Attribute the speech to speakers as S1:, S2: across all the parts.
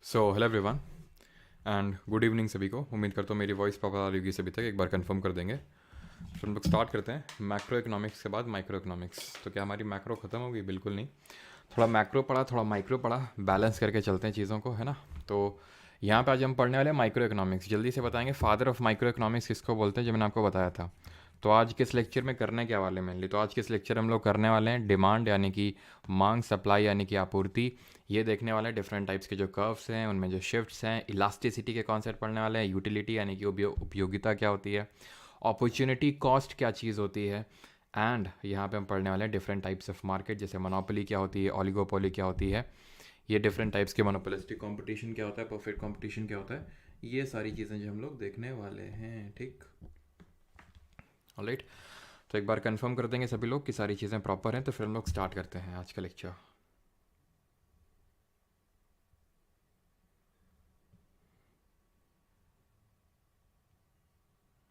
S1: Hello everyone and good evening सभी को। उम्मीद करता हूँ मेरी वॉइस प्रॉपर आ रही होगी सभी तक। एक बार कंफर्म कर देंगे तो हम लोग स्टार्ट करते हैं मैक्रो इकोनॉमिक्स के बाद माइक्रो इकोनॉमिक्स। तो क्या हमारी मैक्रो ख़त्म होगी? बिल्कुल नहीं। थोड़ा मैक्रो पढ़ा, थोड़ा माइक्रो पढ़ा, बैलेंस करके चलते हैं चीज़ों को, है ना। तो यहाँ पे आज हम पढ़ने वाले हैं माइक्रो इकोनॉमिक्स। जल्दी से बताएंगे फादर ऑफ माइक्रो इकोनॉमिक्स किसको बोलते हैं, जो मैंने आपको बताया था। तो आज किस लेक्चर में करने क्या वाले मेनली, तो आज किस लेक्चर हम लोग करने वाले हैं डिमांड यानी कि मांग, सप्लाई यानी कि आपूर्ति। ये देखने वाले हैं डिफरेंट टाइप्स के जो कर्व्स हैं, उनमें जो शिफ्ट्स हैं, इलास्टिसिटी के कॉन्सेप्ट पढ़ने वाले हैं, यूटिलिटी यानी कि उपयोगिता क्या होती है, अपॉर्चुनिटी कॉस्ट क्या चीज़ होती है, एंड यहाँ पे हम पढ़ने वाले हैं डिफरेंट टाइप्स ऑफ मार्केट, जैसे मोनोपोली क्या होती है, ओलिगोपोली क्या होती है, ये डिफरेंट टाइप्स के मोनोपोलिस्टिक कंपटीशन क्या होता है, परफेक्ट कंपटीशन क्या होता है, ये सारी चीज़ें जो हम लोग देखने वाले हैं। ठीक, ऑलराइट। तो एक बार कंफर्म कर देंगे सभी लोग कि सारी चीज़ें प्रॉपर हैं, तो फिर हम लोग स्टार्ट करते हैं आज का लेक्चर।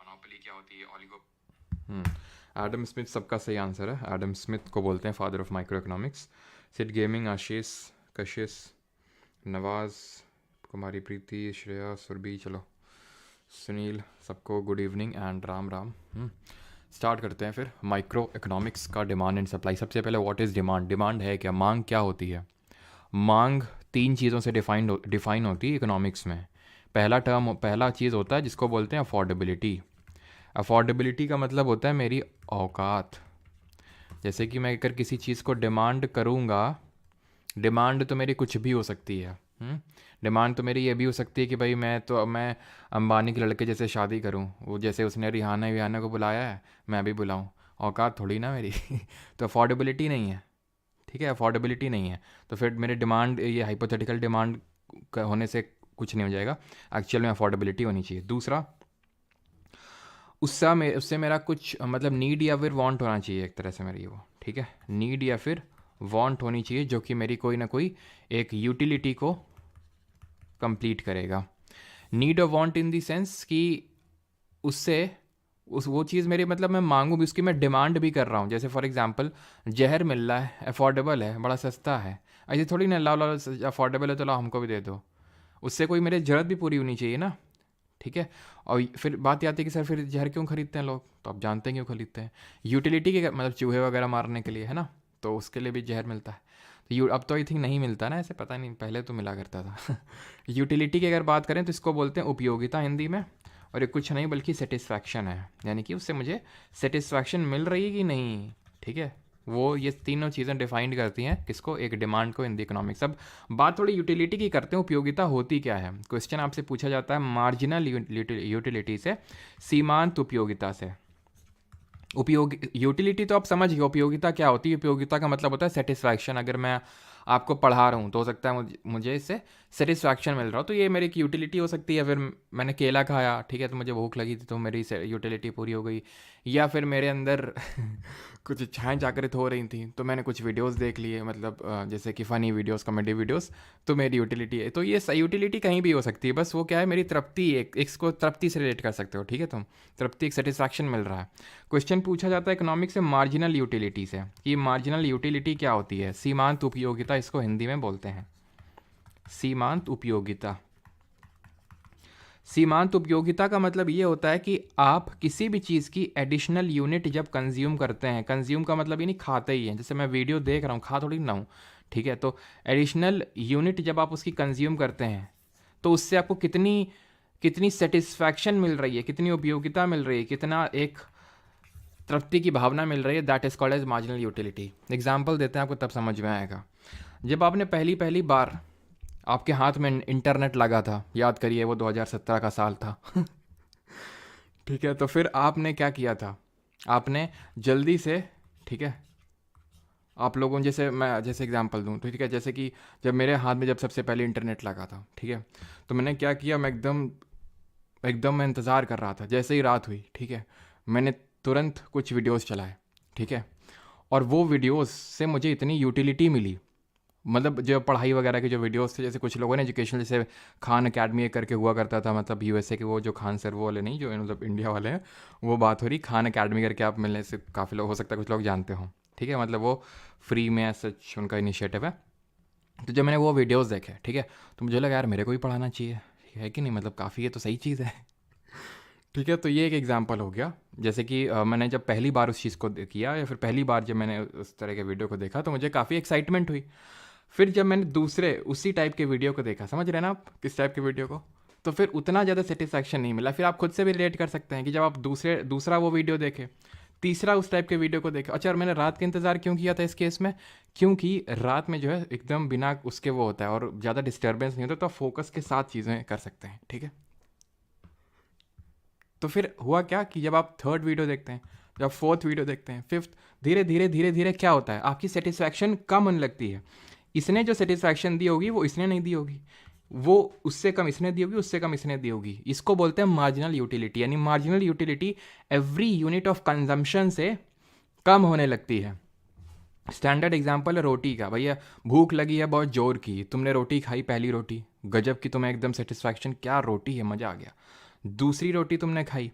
S1: मोनोपोली क्या होती है, एडम स्मिथ सबका सही आंसर है। एडम स्मिथ को बोलते हैं father of micro economics. Sid gaming, Ashish, Kashish, Nawaz, Kumari Preeti, Shreya, Surabhi, चलो सुनील, सबको good evening and Ram Ram. Start करते हैं फिर माइक्रो इकोनॉमिक्स का डिमांड एंड सप्लाई। सबसे पहले व्हाट इज़ डिमांड? डिमांड है क्या, मांग क्या होती है? मांग तीन चीज़ों से डिफाइन होती है इकोनॉमिक्स में। पहला चीज़ होता है जिसको बोलते हैं अफोर्डेबिलिटी। अफोर्डेबिलिटी का मतलब होता है मेरी औकात। जैसे कि मैं अगर किसी चीज़ को डिमांड करूँगा, डिमांड तो मेरी कुछ भी हो सकती है। डिमांड तो मेरी ये भी हो सकती है कि भाई मैं अंबानी के लड़के जैसे शादी करूं, वो जैसे उसने रिहाना विहाना को बुलाया है मैं भी बुलाऊं। औकात थोड़ी ना मेरी तो अफोर्डेबिलिटी नहीं है। ठीक है, अफोर्डेबिलिटी नहीं है तो फिर मेरे डिमांड, ये हाइपोथेटिकल डिमांड होने से कुछ नहीं हो जाएगा। एक्चुअल में अफोर्डेबिलिटी होनी चाहिए। दूसरा, उससे मेरा कुछ मतलब नीड या फिर वांट होना चाहिए एक तरह से मेरी वो। ठीक है, नीड या फिर वांट होनी चाहिए जो कि मेरी कोई ना कोई एक यूटिलिटी को कंप्लीट करेगा। नीड और वांट इन दी सेंस कि उससे उस वो चीज़ मेरी मतलब मैं मांगू भी, उसकी मैं डिमांड भी कर रहा हूँ। जैसे फॉर एग्जांपल जहर मिल रहा है, अफोर्डेबल है, बड़ा सस्ता है, ऐसे थोड़ी ना लाओ लाओ अफोर्डेबल है तो लाओ हमको भी दे दो। उससे कोई मेरी ज़रूरत भी पूरी होनी चाहिए ना। ठीक है। और फिर बात ये आती है कि सर फिर जहर क्यों खरीदते हैं लोग, तो आप जानते हैं क्यों खरीदते हैं। यूटिलिटी के मतलब चूहे वगैरह मारने के लिए, है ना। तो उसके लिए भी जहर मिलता है। तो अब तो आई थिंक नहीं मिलता ना, ऐसे पता नहीं, पहले तो मिला करता था यूटिलिटी की अगर बात करें तो इसको बोलते हैं उपयोगिता हिंदी में। और ये कुछ नहीं बल्कि सेटिस्फैक्शन है, यानी कि उससे मुझे सेटिस्फैक्शन मिल रही है कि नहीं। ठीक है, वो ये तीनों चीज़ें डिफाइन करती हैं किसको, एक डिमांड को इन द इकोनॉमिक्स। अब बात थोड़ी यूटिलिटी की करते हैं। उपयोगिता होती क्या है? क्वेश्चन आपसे पूछा जाता है मार्जिनल यूटिलिटी से, सीमांत उपयोगिता से। उपयोग यूटिलिटी तो आप समझ गए, उपयोगिता क्या होती है? उपयोगिता का मतलब होता है सेटिस्फैक्शन। अगर मैं आपको पढ़ा रहा हूँ तो हो सकता है मुझे इससे सेटिस्फैक्शन मिल रहा हो, तो ये मेरी एक यूटिलिटी हो सकती है। फिर मैंने केला खाया, ठीक है, तो मुझे भूख लगी थी तो मेरी यूटिलिटी पूरी हो गई। या फिर मेरे अंदर कुछ इच्छाएं जागृत हो रही थी तो मैंने कुछ वीडियोस देख लिए, मतलब जैसे कि फ़नी वीडियोस, कॉमेडी वीडियोस, तो मेरी यूटिलिटी है। तो ये यूटिलिटी कहीं भी हो सकती है, बस वो क्या है, मेरी तृप्ति, एक इसको तृप्ति से रिलेट कर सकते हो। ठीक है, तुम तृप्ति, एक सेटिस्फैक्शन मिल रहा है। क्वेश्चन पूछा जाता है इकोनॉमिक्स से मार्जिनल यूटिलिटी से, कि मार्जिनल यूटिलिटी क्या होती है? सीमांत उपयोगिता इसको हिंदी में बोलते हैं, सीमांत उपयोगिता। सीमांत उपयोगिता का मतलब ये होता है कि आप किसी भी चीज़ की एडिशनल यूनिट जब कंज्यूम करते हैं, कंज्यूम का मतलब ये नहीं खाते ही हैं, जैसे मैं वीडियो देख रहा हूँ, खा थोड़ी ना हूँ। ठीक है, तो एडिशनल यूनिट जब आप उसकी कंज्यूम करते हैं तो उससे आपको कितनी कितनी सेटिस्फैक्शन मिल रही है, कितनी उपयोगिता मिल रही है, कितना एक तृप्ति की भावना मिल रही है, that is called as marginal utility. Example देते हैं आपको, तब समझ में आएगा। जब आपने पहली पहली बार आपके हाथ में इंटरनेट लगा था, याद करिए वो 2017 का साल था ठीक है, तो फिर आपने क्या किया था? आपने जल्दी से, ठीक है, आप लोगों जैसे मैं जैसे एग्जांपल दूं तो ठीक है, जैसे कि जब मेरे हाथ में जब सबसे पहले इंटरनेट लगा था, ठीक है, तो मैंने क्या किया, मैं एकदम एकदम मैं इंतज़ार कर रहा था। जैसे ही रात हुई, ठीक है, मैंने तुरंत कुछ वीडियोस चलाए। ठीक है, और वो वीडियोस से मुझे इतनी यूटिलिटी मिली, मतलब जो पढ़ाई वगैरह के जो वीडियोस थे, जैसे कुछ लोगों ने एजुकेशनल, जैसे खान अकेडमी करके हुआ करता था, मतलब यूएसए के वो जो खान सर, वो वाले नहीं, जो मतलब इंडिया वाले हैं, वो बात हो रही। खान अकेडमी करके आप मिलने से काफ़ी लोग, हो सकता है कुछ लोग जानते हों। ठीक है, मतलब वो फ्री में सच उनका इनिशिएटिव है। तो जब मैंने वो वीडियोस देखे, ठीक है, तो मुझे लगा यार मेरे को भी पढ़ाना चाहिए, है कि नहीं, मतलब काफ़ी ये तो सही चीज़ है। ठीक है, तो ये एक एग्जांपल हो गया। जैसे कि मैंने जब पहली बार उस चीज़ को किया या फिर पहली बार जब मैंने उस तरह के वीडियो को देखा तो मुझे काफ़ी एक्साइटमेंट हुई। फिर जब मैंने दूसरे उसी टाइप के वीडियो को देखा, समझ रहे हैं ना आप किस टाइप के वीडियो को, तो फिर उतना ज़्यादा सेटिस्फैक्शन नहीं मिला। फिर आप खुद से भी रिलेट कर सकते हैं कि जब आप दूसरा वो वीडियो देखे, तीसरा उस टाइप के वीडियो को देखा, अच्छा और मैंने रात का इंतज़ार क्यों किया था इस केस में, क्योंकि रात में जो है एकदम बिना उसके वो होता है और ज़्यादा डिस्टर्बेंस नहीं होता, तो आप फोकस के साथ चीज़ें कर सकते हैं। ठीक है, तो फिर हुआ क्या कि जब आप थर्ड वीडियो देखते हैं, जब फोर्थ वीडियो देखते हैं, फिफ्थ, धीरे धीरे धीरे धीरे क्या होता है, आपकी सेटिस्फैक्शन कम होने लगती है। इसने जो सेटिस्फैक्शन दी होगी वो इसने नहीं दी होगी, वो उससे कम इसने दी होगी, उससे कम इसने दी होगी। इसको बोलते हैं मार्जिनल यूटिलिटी, यानी marginal utility every unit of consumption से कम होने लगती है। स्टैंडर्ड एग्जाम्पल है रोटी का, भैया भूख लगी है बहुत जोर की, तुमने रोटी खाई, पहली रोटी गजब की, तुम्हें एकदम सेटिस्फैक्शन, क्या रोटी है, मज़ा आ गया। दूसरी रोटी तुमने खाई,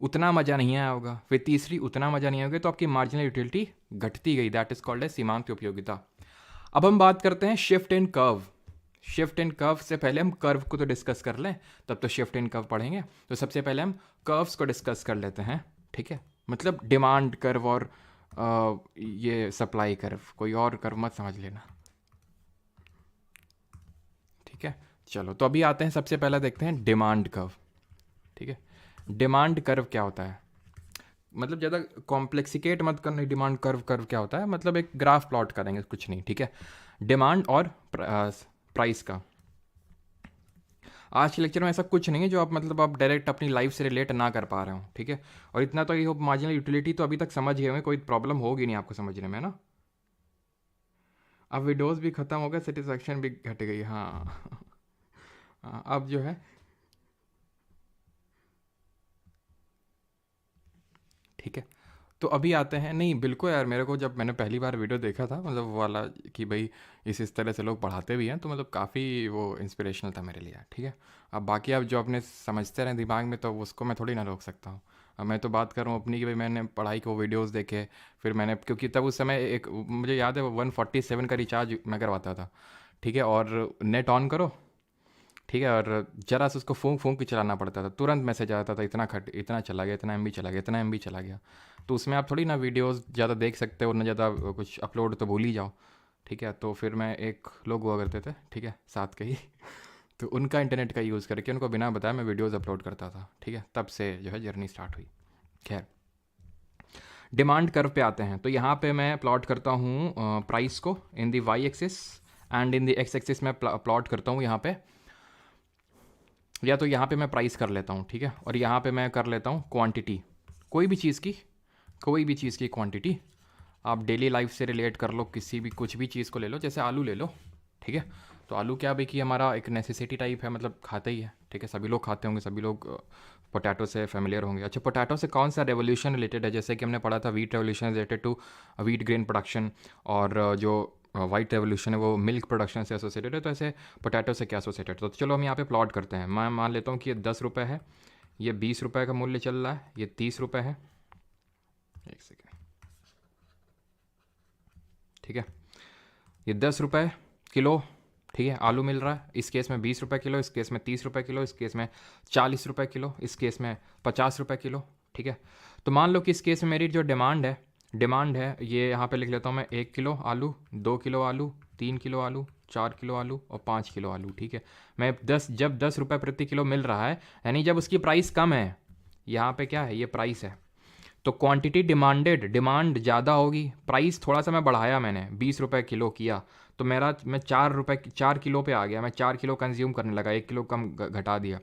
S1: उतना मज़ा नहीं आया होगा, फिर तीसरी उतना मज़ा नहीं आया, तो आपकी मार्जिनल यूटिलिटी घटती गई, दैट इज़ कॉल्ड ए सीमांत उपयोगिता। अब हम बात करते हैं shift in curve. Shift in curve से पहले हम कर्व को तो डिस्कस कर लें, तब तो शिफ्ट इन कर्व पढ़ेंगे, तो सबसे पहले हम कर्व्स को डिस्कस कर लेते हैं। ठीक है, मतलब डिमांड कर्व और ये सप्लाई कर्व, कोई और कर्व मत समझ लेना। ठीक है, चलो तो अभी आते हैं, सबसे पहला देखते हैं डिमांड कर्व। ठीक है, डिमांड कर्व क्या होता है, मतलब ज़्यादा कॉम्प्लेक्सिकेट मत करना, डिमांड कर्व कर्व क्या होता है, मतलब एक ग्राफ प्लॉट करेंगे, कुछ नहीं। ठीक है, डिमांड और प्राइस का। आज के लेक्चर में ऐसा कुछ नहीं है जो आप मतलब आप डायरेक्ट अपनी लाइफ से रिलेट ना कर पा रहे हो। ठीक है, और इतना तो ये हो, मार्जिनल यूटिलिटी तो अभी तक समझ गए होंगे, कोई प्रॉब्लम होगी नहीं आपको समझने में, ना। अब विडोज़ भी ख़त्म हो गया, सेटिस्फैक्शन भी घट गई, हाँ। हाँ, अब जो है, ठीक है, तो अभी आते हैं, नहीं बिल्कुल यार, मेरे को जब मैंने पहली बार वीडियो देखा था, मतलब वो वाला कि भाई इस तरह से लोग पढ़ाते भी हैं, तो मतलब काफ़ी वो इंस्पिरेशनल था मेरे लिए। ठीक है, अब बाकी आप जो अपने समझते रहें दिमाग में, तो उसको मैं थोड़ी ना रोक सकता हूँ। अब मैं तो बात कर रहा हूँ अपनी कि भाई मैंने पढ़ाई के वो वीडियोज़ देखे, फिर मैंने, क्योंकि तब उस समय एक मुझे याद है 147 का रिचार्ज मैं करवाता था। ठीक है, और नेट ऑन करो, ठीक है, और जरा से उसको फूंक फूंक के चलाना पड़ता था, तुरंत मैसेज आता था, इतना खट, इतना चला गया, इतना एमबी चला गया, इतना एमबी चला गया। तो उसमें आप थोड़ी ना वीडियोस ज़्यादा देख सकते हो ना, ज़्यादा कुछ अपलोड तो भूल ही जाओ। ठीक है, तो फिर मैं, एक लोग हुआ करते थे, ठीक है, साथ के ही, तो उनका इंटरनेट का यूज़ करके उनको बिना बताया मैं वीडियोज़ अपलोड करता था। ठीक है, तब से जो है जर्नी स्टार्ट हुई। खैर, डिमांड कर्व पे आते हैं, तो यहाँ पे मैं प्लॉट करता हूँ प्राइस को in the Y axis, and in the X axis में प्लॉट करता हूँ यहाँ पे, या तो यहाँ पे मैं प्राइस कर लेता हूँ। ठीक है, और यहाँ पे मैं कर लेता हूँ क्वांटिटी, कोई भी चीज़ की, कोई भी चीज़ की क्वांटिटी। आप डेली लाइफ से रिलेट कर लो, किसी भी कुछ भी चीज़ को ले लो, जैसे आलू ले लो। ठीक है, तो आलू क्या भाई कि हमारा एक नेसेसिटी टाइप है, मतलब खाते ही है। ठीक है, सभी लोग खाते होंगे, सभी लोग पोटैटो से फेमिलियर होंगे। अच्छा, पोटैटो से कौन सा रेवोल्यूशन रिलेटेड है, जैसे कि हमने पढ़ा था wheat revolution related to wheat grain production, और जो वाइट रेवोल्यूशन है वो मिल्क प्रोडक्शन से एसोसिएटेड है, तो ऐसे पोटैटो से क्या एसोसिएटेड। तो चलो हम यहाँ पे प्लॉट करते हैं, मैं मान लेता हूँ कि ये 10 रुपये है, ये 20 रुपये का मूल्य चल रहा है, ये 30 रुपये है। एक सेकेंड, ठीक है, ये 10 रुपये किलो, ठीक है, आलू मिल रहा है, इस केस में 20 रुपये किलो, इस केस में 30 रुपये किलो, इस केस में 40 रुपये किलो, इस केस में 50 रुपये किलो। ठीक है, तो मान लो कि इस केस में मेरी जो डिमांड है ये यहाँ पे लिख लेता हूँ मैं, 1 किलो आलू, 2 किलो आलू, 3 किलो आलू, 4 किलो आलू और 5 किलो आलू। ठीक है, मैं जब 10 रुपये प्रति किलो मिल रहा है, यानी जब उसकी प्राइस कम है, यहाँ पे क्या है, ये प्राइस है, तो क्वांटिटी डिमांडेड, डिमांड ज़्यादा होगी, प्राइस थोड़ा सा मैं बढ़ाया, मैंने 20 रुपये किलो किया, तो मैं 4 किलो पे आ गया, मैं 4 किलो कंज्यूम करने लगा, 1 किलो कम घटा दिया।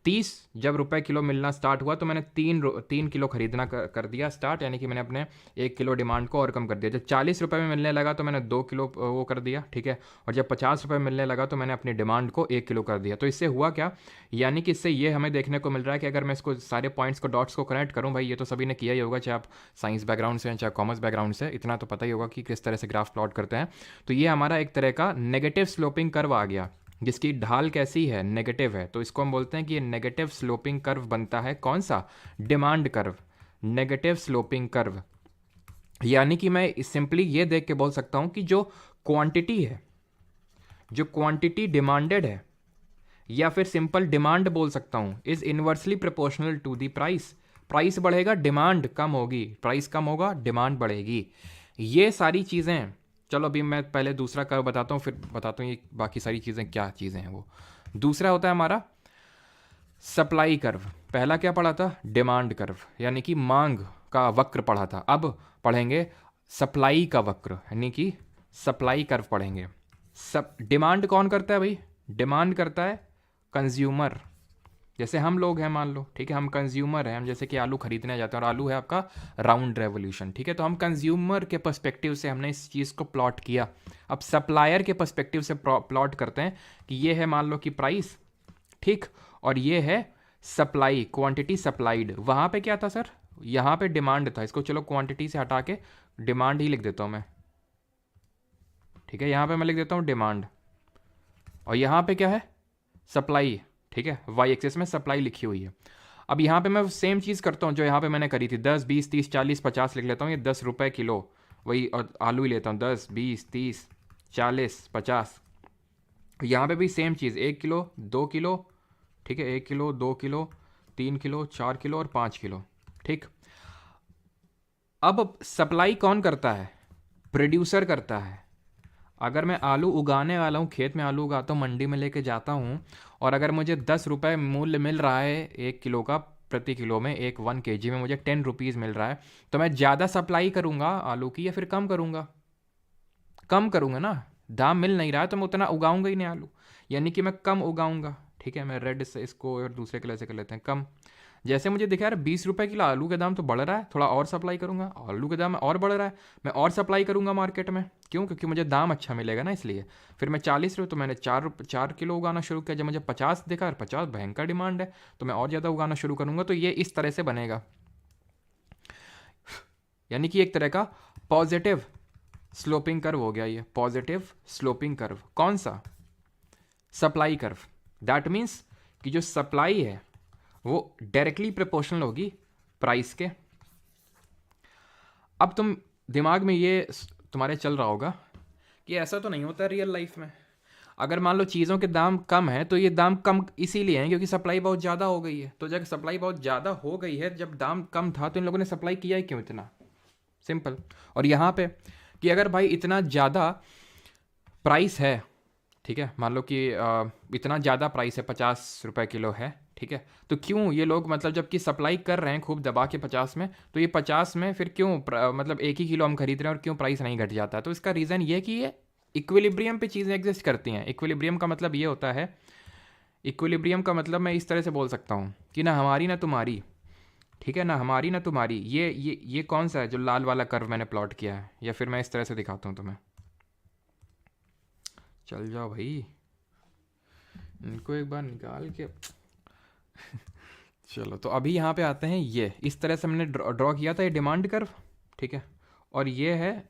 S1: 30 जब रुपए किलो मिलना स्टार्ट हुआ, तो मैंने 3 किलो खरीदना कर दिया स्टार्ट, यानी कि मैंने अपने 1 किलो डिमांड को और कम कर दिया। जब 40 रुपये में मिलने लगा तो मैंने 2 किलो वो कर दिया। ठीक है, और जब 50 रुपये मिलने लगा तो मैंने अपनी डिमांड को 1 किलो कर दिया। तो इससे हुआ क्या, यानी कि इससे ये हमें देखने को मिल रहा है कि अगर मैं इसको सारे पॉइंट्स को, डॉट्स को कनेक्ट करूँ, भाई ये तो सभी ने किया ही होगा, चाहे आप साइंस बैकग्राउंड से हैं चाहे कॉमर्स बैकग्राउंड से, इतना तो पता ही होगा कि किस तरह से ग्राफ प्लॉट करते हैं। तो ये हमारा एक तरह का नेगेटिव स्लोपिंग कर्व आ गया, जिसकी ढाल कैसी है, नेगेटिव है, तो इसको हम बोलते हैं कि ये नेगेटिव स्लोपिंग कर्व बनता है। कौन सा, demand curve, negative sloping curve. यानी कि मैं सिंपली ये देख के बोल सकता हूं कि जो क्वांटिटी है, जो क्वांटिटी डिमांडेड है, या फिर सिंपल डिमांड बोल सकता हूँ, is inversely proportional to the price. Price बढ़ेगा, डिमांड कम होगी, प्राइस कम होगा, डिमांड बढ़ेगी। ये सारी चीज़ें, चलो अभी मैं पहले दूसरा कर्व बताता हूँ, फिर बताता हूँ ये बाकी सारी चीज़ें क्या चीज़ें हैं। वो दूसरा होता है हमारा सप्लाई कर्व। पहला क्या पढ़ा था? डिमांड कर्व, यानी कि मांग का वक्र पढ़ा था। अब पढ़ेंगे सप्लाई का वक्र, यानी कि सप्लाई कर्व पढ़ेंगे। सब डिमांड कौन करता है भाई? डिमांड करता है कंज्यूमर। जैसे हम लोग हैं, मान लो, ठीक है, हम कंज्यूमर हैं, हम जैसे कि आलू खरीदने जाते हैं और आलू है आपका राउंड रेवोल्यूशन, ठीक है, तो हम कंज्यूमर के पर्सपेक्टिव से हमने इस चीज़ को प्लॉट किया। अब सप्लायर के पर्सपेक्टिव से प्लॉट करते हैं कि ये है मान लो कि प्राइस, ठीक, और ये है सप्लाई, क्वांटिटी सप्लाइड। वहाँ पे क्या था सर? यहाँ पे डिमांड था। इसको चलो क्वांटिटी से हटा के डिमांड ही लिख देता हूँ मैं, ठीक है, यहाँ पे मैं लिख देता हूँ डिमांड, और यहाँ पे क्या है? सप्लाई, ठीक है, वाई एक्सेस में सप्लाई लिखी हुई है। अब यहाँ पे मैं सेम चीज़ करता हूँ जो यहाँ पे मैंने करी थी, 10, 20, 30, 40, 50 लिख लेता हूँ, ये 10 रुपये किलो, वही, और आलू ही लेता हूँ, 10, 20, 30, 40, 50। यहाँ पे भी सेम चीज़, 1 किलो, 2 किलो, ठीक है, 1 किलो, 2 किलो, 3 किलो, 4 किलो और 5 किलो, ठीक। अब सप्लाई कौन करता है? प्रोड्यूसर करता है। अगर मैं आलू उगाने वाला हूँ, खेत में आलू उगाता हूँ, मंडी में लेके जाता हूँ, और अगर मुझे 10 रुपये मूल्य मिल रहा है 1 किलो का, प्रति किलो में, 1 kg में मुझे 10 रुपीज़ मिल रहा है, तो मैं ज़्यादा सप्लाई करूँगा आलू की या फिर कम करूँगा? कम करूँगा ना, दाम मिल नहीं रहा है तो मैं उतना उगाऊंगा ही नहीं आलू, यानी कि मैं कम उगाऊंगा, ठीक है। मैं रेड से इसको और दूसरे कलर से कर लेते हैं, कम। जैसे मुझे दिखा यार 20 रुपये किलो आलू का दाम तो बढ़ रहा है, थोड़ा और सप्लाई करूंगा, आलू का दाम और बढ़ रहा है, मैं और सप्लाई करूंगा मार्केट में, क्यों? क्योंकि मुझे दाम अच्छा मिलेगा ना, इसलिए। फिर मैं 40 रुपये, तो मैंने 4 किलो उगाना शुरू किया। जब मुझे 50 दिखा, 50 भयंकर डिमांड है, तो मैं और ज़्यादा उगाना शुरू करूंगा। तो ये इस तरह से बनेगा, यानी कि एक तरह का पॉजिटिव स्लोपिंग कर्व हो गया ये, पॉजिटिव स्लोपिंग कर्व। कौन सा? Supply curve. दैट मीन्स कि जो सप्लाई है वो डायरेक्टली प्रोपोर्शनल होगी प्राइस के। अब तुम दिमाग में ये तुम्हारे चल रहा होगा कि ऐसा तो नहीं होता रियल लाइफ में। अगर मान लो चीज़ों के दाम कम है, तो ये दाम कम इसीलिए हैं क्योंकि सप्लाई बहुत ज़्यादा हो गई है। तो जब सप्लाई बहुत ज़्यादा हो गई है, जब दाम कम था, तो इन लोगों ने सप्लाई किया ही क्यों इतना? सिंपल। और यहाँ पे कि अगर भाई इतना ज़्यादा प्राइस है, ठीक है, मान लो कि इतना ज़्यादा प्राइस है, 50 रुपये किलो है, ठीक है, तो क्यों ये लोग, मतलब जबकि सप्लाई कर रहे हैं खूब दबा के 50 में, तो ये 50 में फिर क्यों मतलब 1 ही किलो हम खरीद रहे हैं और क्यों प्राइस नहीं घट जाता? तो इसका रीज़न ये कि ये इक्विलिब्रियम पे चीज़ें एग्जिस्ट करती हैं। इक्विलिब्रियम का मतलब ये होता है, इक्विलिब्रियम का मतलब मैं इस तरह से बोल सकता हूँ कि ना हमारी ना तुम्हारी, ठीक है, ना हमारी ना तुम्हारी। ये कौन सा है जो लाल वाला कर्व मैंने प्लॉट किया है? या फिर मैं इस तरह से दिखाता हूँ तुम्हें, चल जाओ भाई, इनको एक बार निकाल के चलो, तो अभी यहाँ पे आते हैं। ये इस तरह से मैंने ड्रॉ किया था, ये डिमांड कर्व, ठीक है, और ये है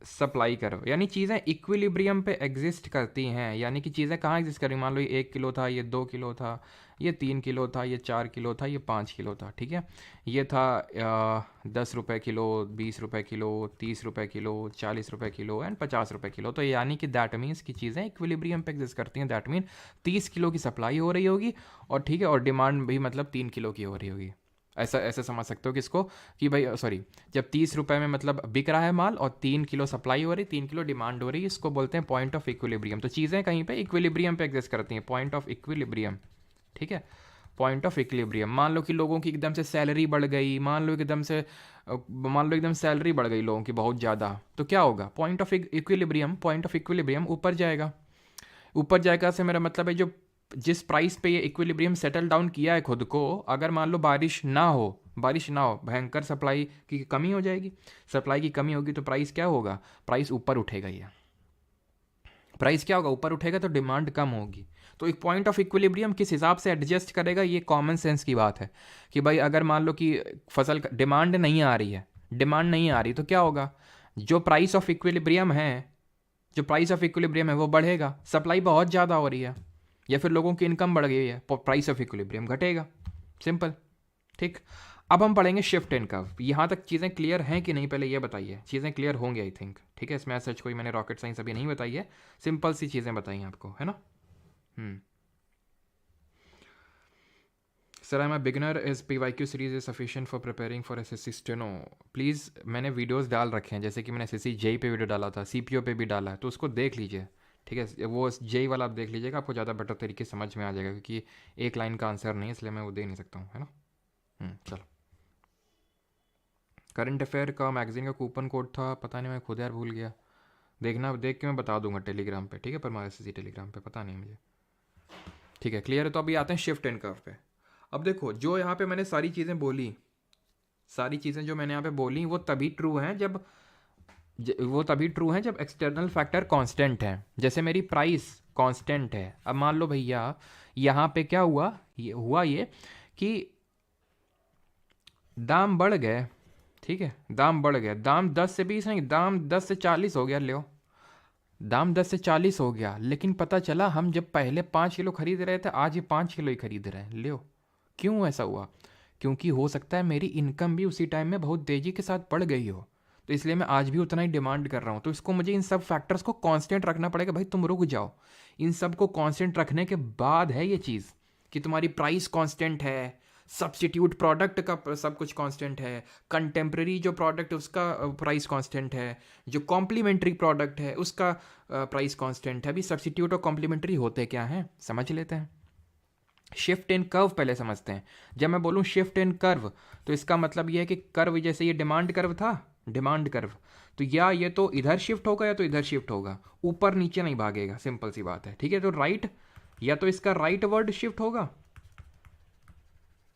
S1: सप्लाई कर्व। यानी चीज़ें इक्विलिब्रियम पे एग्जिस्ट करती हैं, यानी कि चीज़ें कहाँ एग्जिस्ट कर रही? मान लो ये 1 किलो था, ये 2 किलो था, ये 3 किलो था, ये 4 किलो था, ये 5 किलो था, ठीक है, ये था 10 रुपये किलो, 20 रुपये किलो, 30 रुपये किलो, 40 रुपये किलो एंड 50 रुपये किलो। तो यानी कि दैट मीन्स की चीज़ें इक्विलिब्रियम पे एग्जिस्ट करती हैं। दैट मीन 30 किलो की सप्लाई हो रही होगी, और ठीक है, और डिमांड भी मतलब 3 किलो की हो रही होगी। ऐसा ऐसे समझ सकते हो किसको, कि भाई सॉरी, जब 30 रुपये में मतलब बिक रहा है माल और 3 किलो सप्लाई हो रही, 3 किलो डिमांड हो रही है, इसको बोलते हैं पॉइंट ऑफ इक्विलिब्रियम। तो चीज़ें कहीं पे इक्विलिब्रियम पे एग्जिस्ट करती हैं, पॉइंट ऑफ इक्विलिब्रियम, ठीक है, पॉइंट ऑफ इक्विलिब्रियम। मान लो कि लोगों की एकदम से सैलरी बढ़ गई, मान लो एकदम सैलरी बढ़ गई लोगों की बहुत ज़्यादा, तो क्या होगा? Point of equilibrium, point of equilibrium ऊपर जाएगा। ऊपर जाएगा से मेरा मतलब है जो जिस प्राइस पे ये इक्विलिब्रियम सेटल डाउन किया है खुद को, अगर मान लो बारिश ना हो, भयंकर सप्लाई की कमी हो जाएगी, सप्लाई की कमी होगी, तो प्राइस क्या होगा? प्राइस ऊपर उठेगा। ये प्राइस क्या होगा? ऊपर उठेगा, तो डिमांड कम होगी। तो एक पॉइंट ऑफ इक्विलिब्रियम किस हिसाब से एडजस्ट करेगा, ये कॉमन सेंस की बात है कि भाई अगर मान लो कि फसल डिमांड नहीं आ रही है, डिमांड नहीं आ रही, तो क्या होगा? जो प्राइस ऑफ इक्विलिब्रियम है वो बढ़ेगा। सप्लाई बहुत ज़्यादा हो रही है या फिर लोगों की इनकम बढ़ गई है, प्राइस ऑफ इक्विलिब्रियम घटेगा। सिंपल, ठीक, अब हम पढ़ेंगे शिफ्ट इन कर्व। यहाँ तक चीज़ें क्लियर हैं कि नहीं पहले ये बताइए। चीज़ें क्लियर होंगी आई थिंक, ठीक है। इसमें ऐसा कोई मैंने रॉकेट साइंस अभी नहीं बताई है, सिंपल सी चीज़ें बताई हैं आपको, है ना। Sir I am a beginner, is PYQ series is sufficient for preparing for SSC steno. Please मैंने वीडियोस डाल रखे हैं, जैसे कि मैंने SSC JEE पे वीडियो डाला था, CPO पे भी डाला है, तो उसको देख लीजिए, ठीक है। वो JEE वाला आप देख लीजिएगा, आपको ज़्यादा बेटर तरीके से समझ में आ जाएगा, क्योंकि एक लाइन का आंसर नहीं है, इसलिए मैं वो दे नहीं सकता हूँ, है ना। चलो, करंट अफेयर का मैगजीन का कूपन कोड था, पता नहीं, मैं खुद यार भूल गया। देखना, देख के मैं बता दूंगा टेलीग्राम पे, ठीक है, पर हमारे SSC टेलीग्राम पे पता नहीं मुझे, ठीक है। क्लियर है। तो अभी आते हैं शिफ्ट एंड कर्व पे। अब देखो, जो यहाँ पे मैंने सारी चीज़ें बोली, सारी चीज़ें जो मैंने यहाँ पे बोली, वो तभी ट्रू हैं जब एक्सटर्नल फैक्टर कांस्टेंट है। जैसे मेरी प्राइस कांस्टेंट है। अब मान लो भैया यहाँ पे क्या हुआ, ये कि दाम बढ़ गए, ठीक है, दाम बढ़ गए, दाम 10 से 20 नहीं, दाम 10 से 40 हो गया, लो, दाम 10 से 40 हो गया। लेकिन पता चला हम जब पहले 5 किलो खरीद रहे थे, आज ये 5 किलो ही खरीद रहे हैं, लो। क्यों ऐसा हुआ? क्योंकि हो सकता है मेरी इनकम भी उसी टाइम में बहुत तेज़ी के साथ बढ़ गई हो, तो इसलिए मैं आज भी उतना ही डिमांड कर रहा हूँ। तो इसको मुझे इन सब फैक्टर्स को कांस्टेंट रखना पड़ेगा। भाई तुम रुक जाओ, इन सब को कांस्टेंट रखने के बाद है ये चीज़ कि तुम्हारी प्राइस कांस्टेंट है, सब्स्टिट्यूट प्रोडक्ट का सब कुछ कांस्टेंट है, कंटेम्प्रेरी जो प्रोडक्ट है उसका प्राइस कांस्टेंट है, जो कॉम्प्लीमेंट्री प्रोडक्ट है उसका प्राइस कांस्टेंट है। अभी सब्स्टिट्यूट और कॉम्प्लीमेंट्री होते क्या हैं समझ लेते हैं। शिफ्ट इन कर्व पहले समझते हैं। जब मैं बोलूँ शिफ्ट इन कर्व, तो इसका मतलब ये है कि कर्व, जैसे ये डिमांड कर्व था, डिमांड कर्व, तो या ये तो इधर शिफ्ट होगा या तो इधर शिफ्ट होगा, ऊपर नीचे नहीं भागेगा, सिंपल सी बात है, ठीक है। तो राइट, या तो इसका राइट वर्ड शिफ्ट होगा,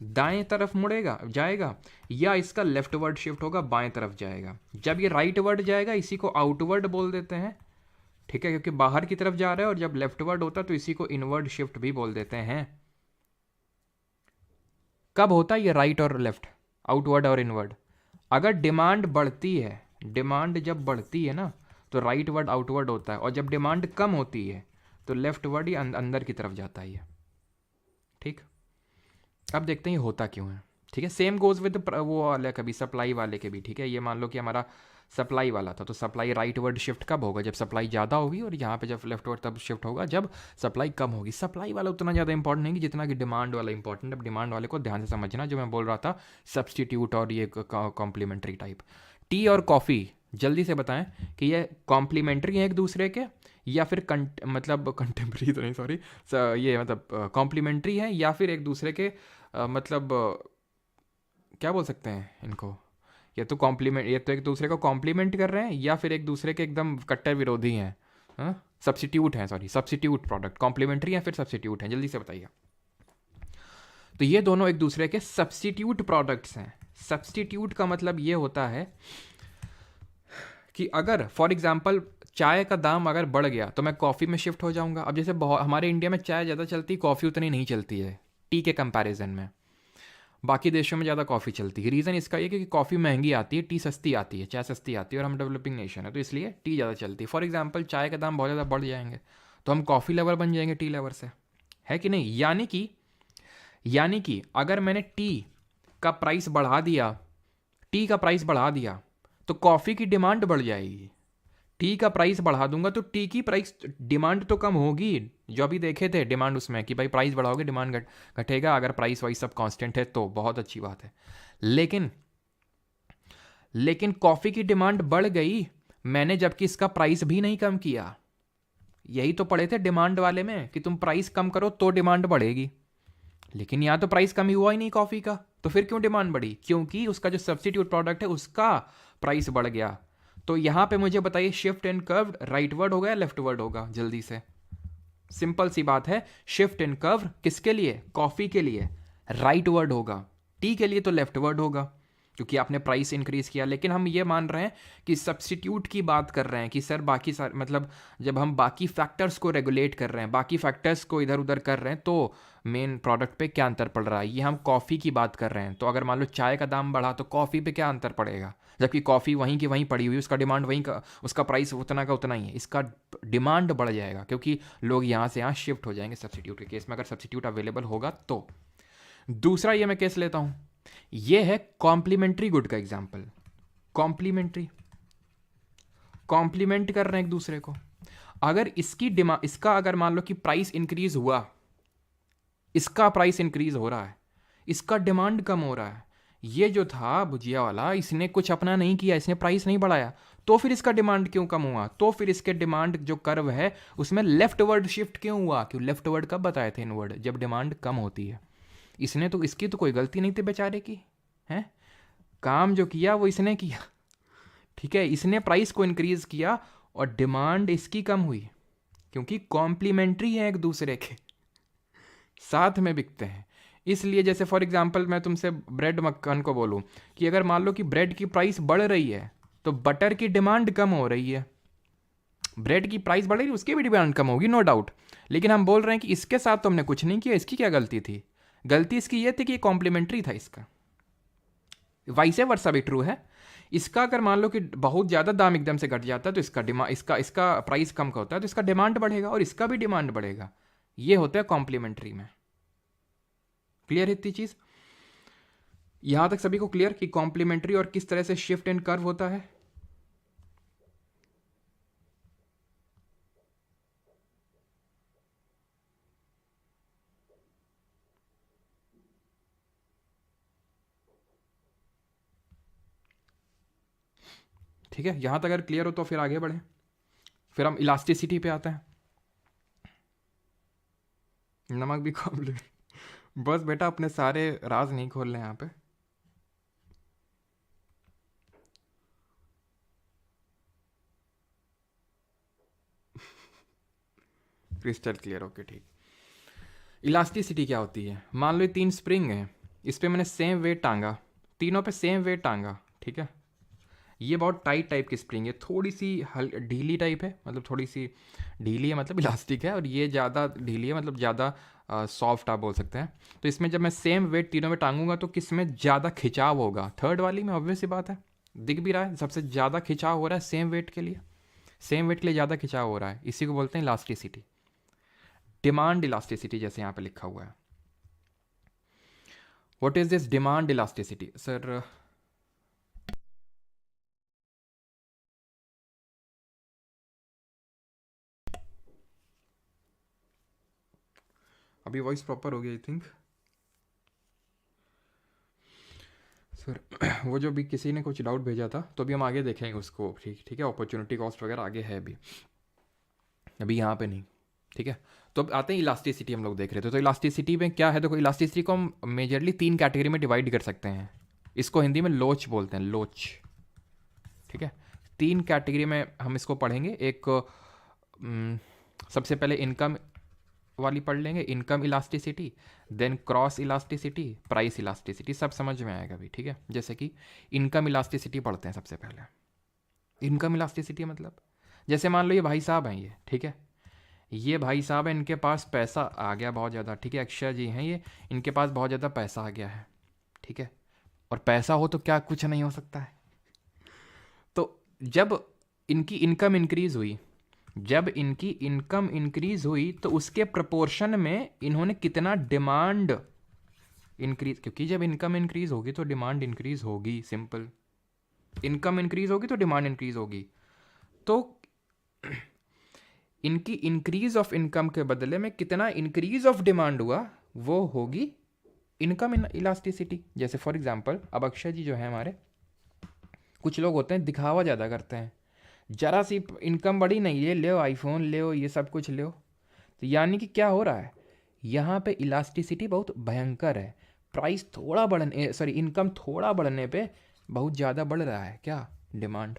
S1: दाएं तरफ मुड़ेगा जाएगा, या इसका लेफ्ट वर्ड शिफ्ट होगा, बाएं तरफ जाएगा। जब ये राइट वर्ड जाएगा, इसी को आउटवर्ड बोल देते हैं, ठीक है, क्योंकि बाहर की तरफ जा रहा है। और जब लेफ्ट वर्ड होता है तो इसी को इनवर्ड शिफ्ट भी बोल देते हैं। कब होता है ये राइट और लेफ्ट, आउटवर्ड और इनवर्ड? अगर डिमांड बढ़ती है, डिमांड जब बढ़ती है ना, तो राइट वर्ड आउटवर्ड होता है, और जब डिमांड कम होती है तो लेफ्ट वर्ड ही अंदर की तरफ जाता है ये, ठीक। अब देखते हैं ये होता क्यों है, ठीक है। सेम गोज विद वो वाले कभी सप्लाई वाले के भी, ठीक है। ये मान लो कि हमारा सप्लाई वाला था, तो सप्लाई राइट वर्ड शिफ्ट कब होगा? जब सप्लाई ज़्यादा होगी, और यहाँ पे जब लेफ्ट वर्ड तब शिफ्ट होगा जब सप्लाई कम होगी। सप्लाई वाला उतना ज़्यादा इंपॉर्टेंट नहीं जितना कि डिमांड वाला इंपॉर्टेंट। अब डिमांड वाले को ध्यान से समझना, जो मैं बोल रहा था सब्स्टिट्यूट और ये कॉम्प्लीमेंट्री टाइप। टी और कॉफ़ी, जल्दी से बताएं कि ये कॉम्प्लीमेंट्री हैं एक दूसरे के, या फिर मतलब कंटेम्प्रेरी तो नहीं, सॉरी, ये मतलब कॉम्प्लीमेंट्री है, या फिर एक दूसरे के मतलब क्या बोल सकते हैं इनको, ये तो कॉम्प्लीमेंट, ये तो एक दूसरे को कॉम्प्लीमेंट कर रहे हैं, या फिर एक दूसरे के एकदम कट्टर विरोधी हैं, सब्स्टिट्यूट हैं, सॉरी, सब्स्टिट्यूट प्रोडक्ट, कॉम्प्लीमेंट्री या फिर सब्स्टिट्यूट हैं, जल्दी से बताइए। तो ये दोनों एक दूसरे के सब्स्टिट्यूट प्रोडक्ट्स हैं। सब्स्टिट्यूट का मतलब ये होता है कि अगर फॉर एग्जांपल चाय का दाम अगर बढ़ गया तो मैं कॉफ़ी में शिफ्ट हो जाऊंगा। अब जैसे हमारे इंडिया में चाय ज़्यादा चलती है, कॉफ़ी उतनी नहीं चलती है टी के कंपैरिजन में। बाकी देशों में ज़्यादा कॉफ़ी चलती है। रीज़न इसका ये कि कॉफ़ी महंगी आती है, टी सस्ती आती है, चाय सस्ती आती है, और हम डेवलपिंग नेशन है, तो इसलिए टी ज़्यादा चलती है। फॉर एग्जांपल चाय का दाम बहुत ज़्यादा बढ़ जाएंगे तो हम कॉफ़ी लवर बन जाएंगे टी लवर से, है कि नहीं। यानी कि अगर मैंने टी का प्राइस बढ़ा दिया, तो कॉफ़ी की डिमांड बढ़ जाएगी। टी का प्राइस बढ़ा दूंगा तो टी की प्राइस डिमांड तो कम होगी। जो अभी देखे थे डिमांड उसमें कि भाई प्राइस बढ़ाओगे डिमांड घटेगा, अगर प्राइस वाइज सब कांस्टेंट है तो बहुत अच्छी बात है। लेकिन कॉफ़ी की डिमांड बढ़ गई मैंने, जबकि इसका प्राइस भी नहीं कम किया। यही तो पढ़े थे डिमांड वाले में कि तुम प्राइस कम करो तो डिमांड बढ़ेगी, लेकिन यहाँ तो प्राइस कम ही हुआ ही नहीं कॉफ़ी का, तो फिर क्यों डिमांड बढ़ी? क्योंकि उसका जो सब्स्टिट्यूट प्रोडक्ट है उसका प्राइस बढ़ गया। तो यहाँ पे मुझे बताइए shift and curve right word होगा या लेफ्ट वर्ड होगा? जल्दी से, सिंपल सी बात है, शिफ्ट एंड कर्व किसके लिए? कॉफ़ी के लिए राइट वर्ड होगा, टी के लिए तो लेफ्ट वर्ड होगा, क्योंकि आपने प्राइस इंक्रीज किया। लेकिन हम ये मान रहे हैं कि सब्स्टिट्यूट की बात कर रहे हैं कि सर बाकी मतलब जब हम बाकी फैक्टर्स को रेगुलेट कर रहे हैं, बाकी फैक्टर्स को इधर उधर कर रहे हैं, तो मेन प्रोडक्ट पे क्या अंतर पड़ रहा है। ये हम कॉफ़ी की बात कर रहे हैं, तो अगर मान लो चाय का दाम बढ़ा तो कॉफ़ी पे क्या अंतर पड़ेगा, जबकि कॉफ़ी वहीं की वहीं पड़ी हुई, उसका डिमांड वहीं का, उसका प्राइस उतना का उतना ही है। इसका डिमांड बढ़ जाएगा क्योंकि लोग यहाँ से यहाँ शिफ्ट हो जाएंगे सब्स्टिट्यूट के केस में, अगर सब्स्टिट्यूट अवेलेबल होगा तो। दूसरा ये मैं केस लेता हूँ ये है कॉम्प्लीमेंट्री गुड का एग्जाम्पल। कॉम्प्लीमेंट्री, कॉम्प्लीमेंट कर रहे हैं एक दूसरे को। अगर इसकी डिमांड, इसका अगर मान लो कि प्राइस इंक्रीज हुआ, इसका प्राइस इंक्रीज हो रहा है, इसका डिमांड कम हो रहा है, ये जो था भुजिया वाला इसने कुछ अपना नहीं किया, इसने प्राइस नहीं बढ़ाया, तो फिर इसका डिमांड क्यों कम हुआ? तो फिर इसके डिमांड जो कर्व है उसमें लेफ्टवर्ड शिफ्ट क्यों हुआ? क्यों लेफ्टवर्ड कब बताए थे इनवर्ड? जब डिमांड कम होती है। इसने तो, इसकी तो कोई गलती नहीं थी बेचारे की, है काम जो किया वो इसने किया, ठीक है, इसने प्राइस को इंक्रीज किया और डिमांड इसकी कम हुई, क्योंकि कॉम्प्लीमेंट्री है, एक दूसरे के साथ में बिकते हैं। इसलिए जैसे फॉर एग्जांपल मैं तुमसे ब्रेड मक्खन को बोलूं कि अगर मान लो कि ब्रेड की प्राइस बढ़ रही है तो बटर की डिमांड कम हो रही है, ब्रेड की प्राइस बढ़ रही है, उसकी भी डिमांड कम होगी, नो डाउट। लेकिन हम बोल रहे हैं कि इसके साथ तो हमने कुछ नहीं किया, इसकी क्या गलती थी? गलती इसकी ये थी कि कॉम्प्लीमेंट्री था इसका। वाइसे वर्सा भी ट्रू है। इसका अगर मान लो कि बहुत ज़्यादा दाम एकदम से घट जाता है तो इसका डिमांड, इसका प्राइस कम का होता है तो इसका डिमांड बढ़ेगा और इसका भी डिमांड बढ़ेगा। ये होता है कॉम्प्लीमेंट्री में। क्लियर है इतनी चीज़? यहां तक सभी को क्लियर कि कॉम्प्लीमेंट्री और किस तरह से शिफ्ट एंड कर्व होता है? ठीक है, यहां तक अगर क्लियर हो तो फिर आगे बढ़े। फिर हम इलास्टिसिटी पे आते हैं। नमक भी कॉम्प्लीमेंट, बस बेटा अपने सारे राज नहीं खोल रहे हैं यहाँ पे। क्रिस्टल क्लियर, ओके ठीक। इलास्टिसिटी क्या होती है? मान लो ये 3 स्प्रिंग हैं, इस पर मैंने सेम वेट टांगा, तीनों पे सेम वेट टांगा, ठीक है। ये बहुत टाइट टाइप की स्प्रिंग है, थोड़ी सी ढीली टाइप है, मतलब थोड़ी सी ढीली है मतलब इलास्टिक है, और ये ज़्यादा ढीली है मतलब ज़्यादा सॉफ्ट आप बोल सकते हैं। तो इसमें जब मैं सेम वेट तीनों में टांगूंगा तो किस में ज़्यादा खिंचाव होगा? थर्ड वाली में, ऑब्वियस सी बात है, दिख भी रहा है सबसे ज़्यादा खिंचाव हो रहा है सेम वेट के लिए, सेम वेट के लिए ज़्यादा खिंचाव हो रहा है, इसी को बोलते हैं इलास्टिसिटी, डिमांड इलास्टिसिटी, जैसे यहाँ पे लिखा हुआ है। What is this demand elasticity sir? अभी वॉइस प्रॉपर हो गया आई थिंक सर। वो जो भी किसी ने कुछ डाउट भेजा था तो अभी हम आगे देखेंगे उसको, ठीक ठीक है, अपॉर्चुनिटी कॉस्ट वगैरह आगे है अभी यहाँ पे नहीं, ठीक है। तो अब आते हैं इलास्टिसिटी, हम लोग देख रहे थे। तो इलास्टिसिटी में क्या है? देखो इलास्टिसिटी को हम मेजरली 3 कैटेगरी में डिवाइड कर सकते हैं। इसको हिंदी में लोच बोलते हैं, लोच, ठीक है। 3 कैटेगरी में हम इसको पढ़ेंगे। एक सबसे पहले इनकम वाली पढ़ लेंगे, income elasticity, then cross elasticity, price elasticity, सब समझ में आएगा भी, ठीक है। जैसे कि इनकम इलास्टिसिटी पढ़ते हैं सबसे पहले। इनकम इलास्टिसिटी मतलब जैसे मान लो ये भाई साहब हैं, ये ठीक है, ये भाई साहब हैं, इनके पास पैसा आ गया बहुत ज़्यादा, ठीक है, अक्षय जी हैं ये, इनके पास बहुत ज़्यादा पैसा आ गया है, ठीक है। और पैसा हो तो क्या कुछ नहीं हो सकता है। तो जब इनकी इनकम इंक्रीज हुई, जब इनकी इनकम इंक्रीज हुई तो उसके प्रपोर्शन में इन्होंने कितना डिमांड इंक्रीज, क्योंकि जब इनकम इंक्रीज होगी तो डिमांड इंक्रीज होगी, सिंपल। इनकम इंक्रीज होगी तो डिमांड इंक्रीज होगी। तो इनकी इंक्रीज ऑफ इनकम के बदले में कितना इंक्रीज ऑफ डिमांड हुआ, वो होगी इनकम इलास्टिसिटी। जैसे फॉर एग्जांपल अब अक्षय जी जो है हमारे, कुछ लोग होते हैं दिखावा ज़्यादा करते हैं, जरा सी इनकम बढ़ी नहीं, ये ले आईफोन ले, ये सब कुछ ले। तो यानी कि क्या हो रहा है यहाँ पे? इलास्टिसिटी बहुत भयंकर है। प्राइस थोड़ा बढ़ने, सॉरी इनकम थोड़ा बढ़ने पे बहुत ज़्यादा बढ़ रहा है क्या? डिमांड।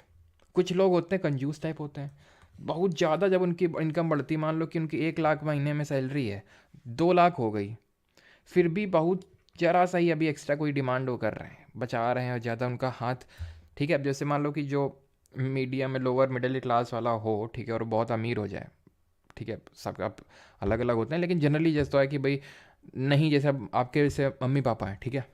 S1: कुछ लोग होते हैं कंजूस टाइप होते हैं, बहुत ज़्यादा जब उनकी इनकम बढ़ती, मान लो कि उनकी 1 लाख महीने में सैलरी है, 2 लाख हो गई, फिर भी बहुत जरा सा ही अभी एक्स्ट्रा कोई डिमांड वो कर रहे हैं, बचा रहे हैं और ज़्यादा उनका हाथ, ठीक है। अब जैसे मान लो कि जो मीडियम में लोअर मिडिल क्लास वाला हो, ठीक है, और बहुत अमीर हो जाए, ठीक है, सबका अलग अलग होते हैं, लेकिन जनरली जैसे तो है कि भाई नहीं, जैसे अब आपके जैसे मम्मी पापा हैं, ठीक है,